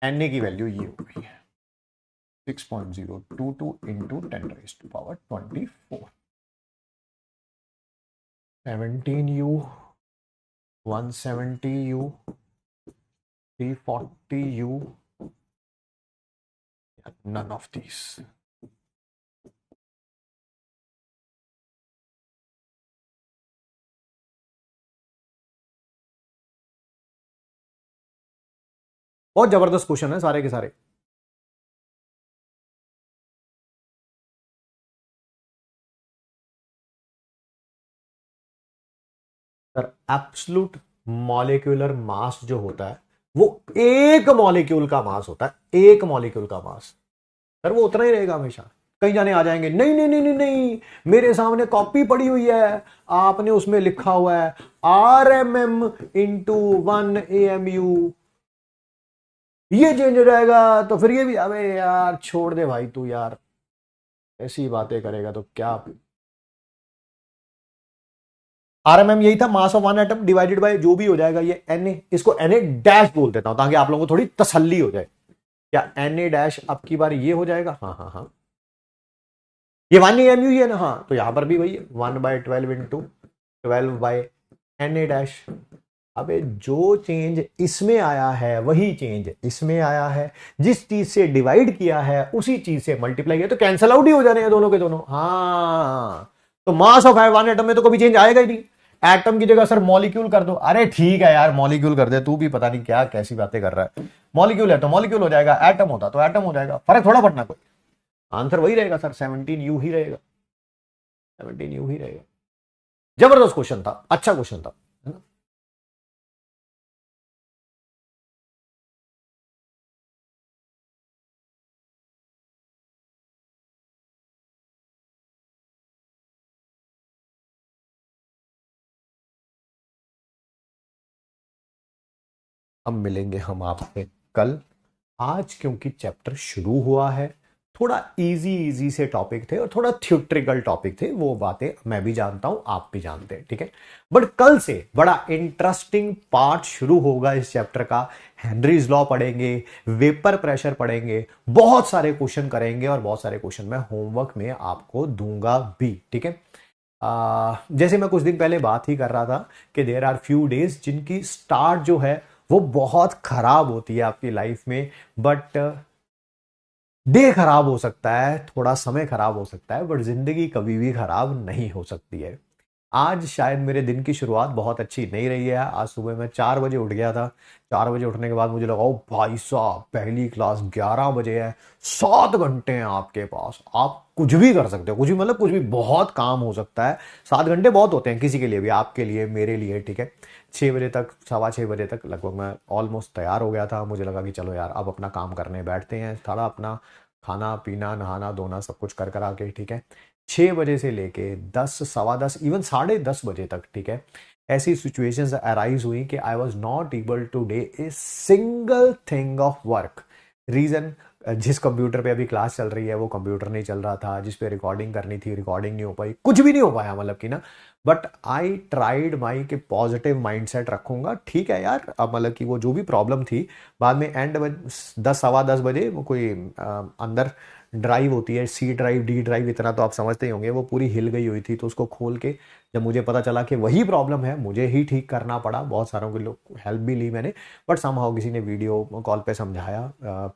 Na की वैल्यू ये हो गई है 6.022 into 10⁻²4, 17U, 170U, 340U, none of these। बहुत जबरदस्त क्वेश्चन है सारे के सारे। सर एब्सोल्यूट मॉलिक्यूलर मास जो होता है वो एक मॉलिक्यूल का मास होता है, एक मॉलिक्यूल का मास। सर वो उतना ही रहेगा हमेशा। कहीं जाने आ जाएंगे, नहीं नहीं नहीं नहीं नहीं, मेरे सामने कॉपी पड़ी हुई है, आपने उसमें लिखा हुआ है RMM इंटू 1 AMU, ये चेंज हो जाएगा तो फिर ये भी। अबे यार छोड़ दे भाई तू यार, ऐसी बातें करेगा तो क्या। RMM यही था, mass of one atom divided by जो भी हो जाएगा ये Na, इसको Na डैश बोल देता हूं ताकि आप लोगों को थोड़ी तसल्ली हो जाए। क्या Na डैश अब की बार ये हो जाएगा? हाँ हाँ हाँ, ये 1 AMU ही है ना। हाँ तो यहां पर भी वही 1/12 इंटू 12 बाय Na डैश। अबे जो चेंज इसमें आया है वही चेंज इसमें आया है, जिस चीज से डिवाइड किया है उसी चीज से मल्टीप्लाई किया, तो कैंसल आउट ही हो जाने हैं दोनों के दोनों। हाँ तो मास ऑफ वन एटम में तो कभी चेंज आएगा ही नहीं। एटम की जगह सर मॉलिक्यूल कर दो, अरे ठीक है यार मॉलिक्यूल कर दे, तू भी पता नहीं क्या कैसी बातें कर रहा है। मॉलिक्यूल है तो मॉलिक्यूल हो जाएगा, एटम होता तो एटम हो जाएगा, फर्क थोड़ा पड़ना कोई। आंसर वही रहेगा सर, 17U ही रहेगा, 17U ही रहेगा। जबरदस्त क्वेश्चन था, अच्छा क्वेश्चन था, है ना। अब मिलेंगे हम आपसे कल। आज क्योंकि चैप्टर शुरू हुआ है, थोड़ा इजी इजी से टॉपिक थे और थोड़ा थ्योरेटिकल टॉपिक थे, वो बातें मैं भी जानता हूं आप भी जानते हैं, ठीक है। बट कल से बड़ा इंटरेस्टिंग पार्ट शुरू होगा इस चैप्टर का। हेनरीज लॉ पढ़ेंगे, वेपर प्रेशर पढ़ेंगे, बहुत सारे क्वेश्चन करेंगे और बहुत सारे क्वेश्चन मैं होमवर्क में आपको दूंगा भी, ठीक है। जैसे मैं कुछ दिन पहले बात ही कर रहा था कि देयर आर फ्यू डेज जिनकी स्टार्ट जो है वो बहुत खराब होती है आपकी लाइफ में, बट डे खराब हो सकता है, थोड़ा समय खराब हो सकता है, बट जिंदगी कभी भी खराब नहीं हो सकती है। आज शायद मेरे दिन की शुरुआत बहुत अच्छी नहीं रही है। आज सुबह मैं 4 बजे उठ गया था। 4 बजे उठने के बाद मुझे लगा ओ भाई साहब पहली क्लास 11 बजे है, 7 घंटे हैं आपके पास, आप कुछ भी कर सकते हो, कुछ भी मतलब कुछ भी, बहुत काम हो सकता है। 7 घंटे बहुत होते हैं किसी के लिए भी, आपके लिए मेरे लिए, ठीक है। 6 बजे तक, 6:15 बजे तक लगभग मैं ऑलमोस्ट तैयार हो गया था। मुझे लगा कि चलो यार अब अपना काम करने बैठते हैं, थोड़ा अपना खाना पीना नहाना धोना सब कुछ कर कर आके, ठीक है। 6 बजे से लेके 10, सवा 10, इवन 10:30 बजे तक, ठीक है, ऐसी सिचुएशंस अराइज हुई कि I was not able to day a single thing of work. Reason, जिस कंप्यूटर पे अभी क्लास चल रही है वो कंप्यूटर नहीं चल रहा था, जिस पे रिकॉर्डिंग करनी थी रिकॉर्डिंग नहीं हो पाई, कुछ भी नहीं हो पाया मतलब कि ना। बट आई ट्राइड माई के पॉजिटिव माइंडसेट रखूंगा, ठीक है यार। अब मतलब कि वो जो भी प्रॉब्लम थी बाद में एंड 10, सवा 10 बजे वो कोई अंदर ड्राइव होती है, C ड्राइव D ड्राइव, इतना तो आप समझते ही होंगे, वो पूरी हिल गई हुई थी। तो उसको खोल के जब मुझे पता चला कि वही प्रॉब्लम है, मुझे ही ठीक करना पड़ा। बहुत सारों के लोग हेल्प भी ली मैंने, बट समहाउ किसी ने वीडियो कॉल पे समझाया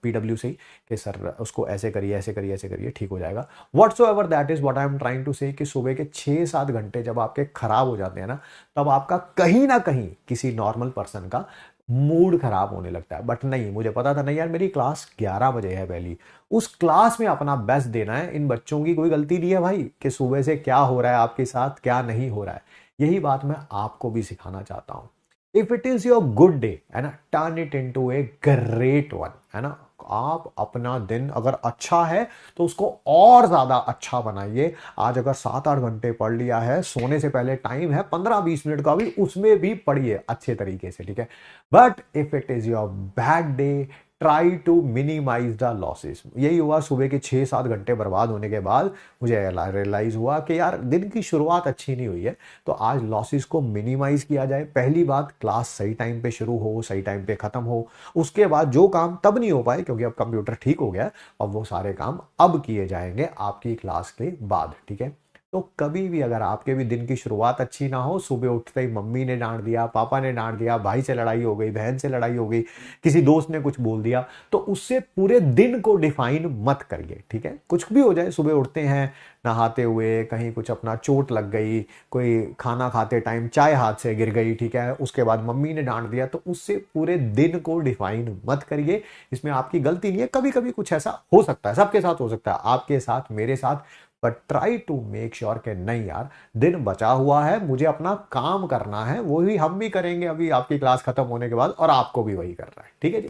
PW से ही कि सर उसको ऐसे करिए ऐसे करिए ऐसे करिए ठीक हो जाएगा। Whatsoever that is what I am trying to say, कि सुबह के 6-7 घंटे जब आपके खराब हो जाते हैं ना, तब आपका कहीं ना कहीं किसी नॉर्मल पर्सन का मूड खराब होने लगता है। बट नहीं, मुझे पता था नहीं यार मेरी क्लास 11 बजे है पहली, उस क्लास में अपना बेस्ट देना है। इन बच्चों की कोई गलती नहीं है भाई कि सुबह से क्या हो रहा है आपके साथ क्या नहीं हो रहा है। यही बात मैं आपको भी सिखाना चाहता हूं। If it is your good day, है ना, turn it into a great one, है ना। आप अपना दिन अगर अच्छा है तो उसको और ज्यादा अच्छा बनाइए। आज अगर 7-8 घंटे पढ़ लिया है, सोने से पहले टाइम है 15-20 मिनट का भी, उसमें भी पढ़िए अच्छे तरीके से, ठीक है। But if it is your bad day, try to minimize the losses. यही हुआ, सुबह के 6-7 घंटे बर्बाद होने के बाद मुझे रियलाइज हुआ कि यार दिन की शुरुआत अच्छी नहीं हुई है, तो आज लॉसेस को मिनिमाइज किया जाए। पहली बात, क्लास सही टाइम पे शुरू हो, सही टाइम पे खत्म हो। उसके बाद जो काम तब नहीं हो पाए क्योंकि अब कंप्यूटर ठीक हो गया, अब वो सारे काम अब किए जाएंगे आपकी क्लास के बाद, ठीक है। तो कभी भी अगर आपके भी दिन की शुरुआत अच्छी ना हो, सुबह उठते ही मम्मी ने डांट दिया, पापा ने डांट दिया, भाई से लड़ाई हो गई, बहन से लड़ाई हो गई, किसी दोस्त ने कुछ बोल दिया, तो उससे पूरे दिन को डिफाइन मत करिए, ठीक है। कुछ भी हो जाए, सुबह उठते हैं, नहाते हुए कहीं कुछ अपना चोट लग गई, कोई खाना खाते टाइम चाय हाथ से गिर गई, ठीक है, उसके बाद मम्मी ने डांट दिया, तो उससे पूरे दिन को डिफाइन मत करिए। इसमें आपकी गलती नहीं है, कभी कभी कुछ ऐसा हो सकता है, सबके साथ हो सकता है, आपके साथ, मेरे साथ। But try to make sure कि नहीं यार, दिन बचा हुआ है, मुझे अपना काम करना है, वही हम भी करेंगे अभी आपकी क्लास खत्म होने के बाद, और आपको भी वही करना है, ठीक है जी।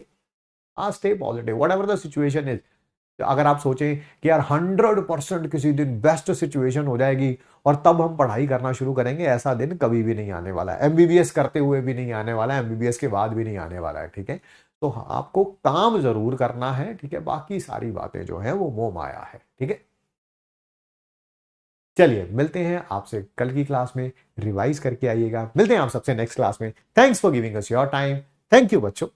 Stay positive whatever the situation is. अगर आप सोचें कि यार 100% किसी दिन बेस्ट सिचुएशन हो जाएगी और तब हम पढ़ाई करना शुरू करेंगे, ऐसा दिन कभी भी नहीं आने वाला है। एमबीबीएस करते हुए भी नहीं आने वाला है, एमबीबीएस के बाद भी नहीं आने वाला है, ठीक है। तो आपको काम जरूर करना है, ठीक है, बाकी सारी बातें जो है वो मोह माया है, ठीक है। चलिए मिलते हैं आपसे कल की क्लास में, रिवाइज करके आइएगा। मिलते हैं आप सबसे नेक्स्ट क्लास में। Thanks for giving us your time. Thank you बच्चों।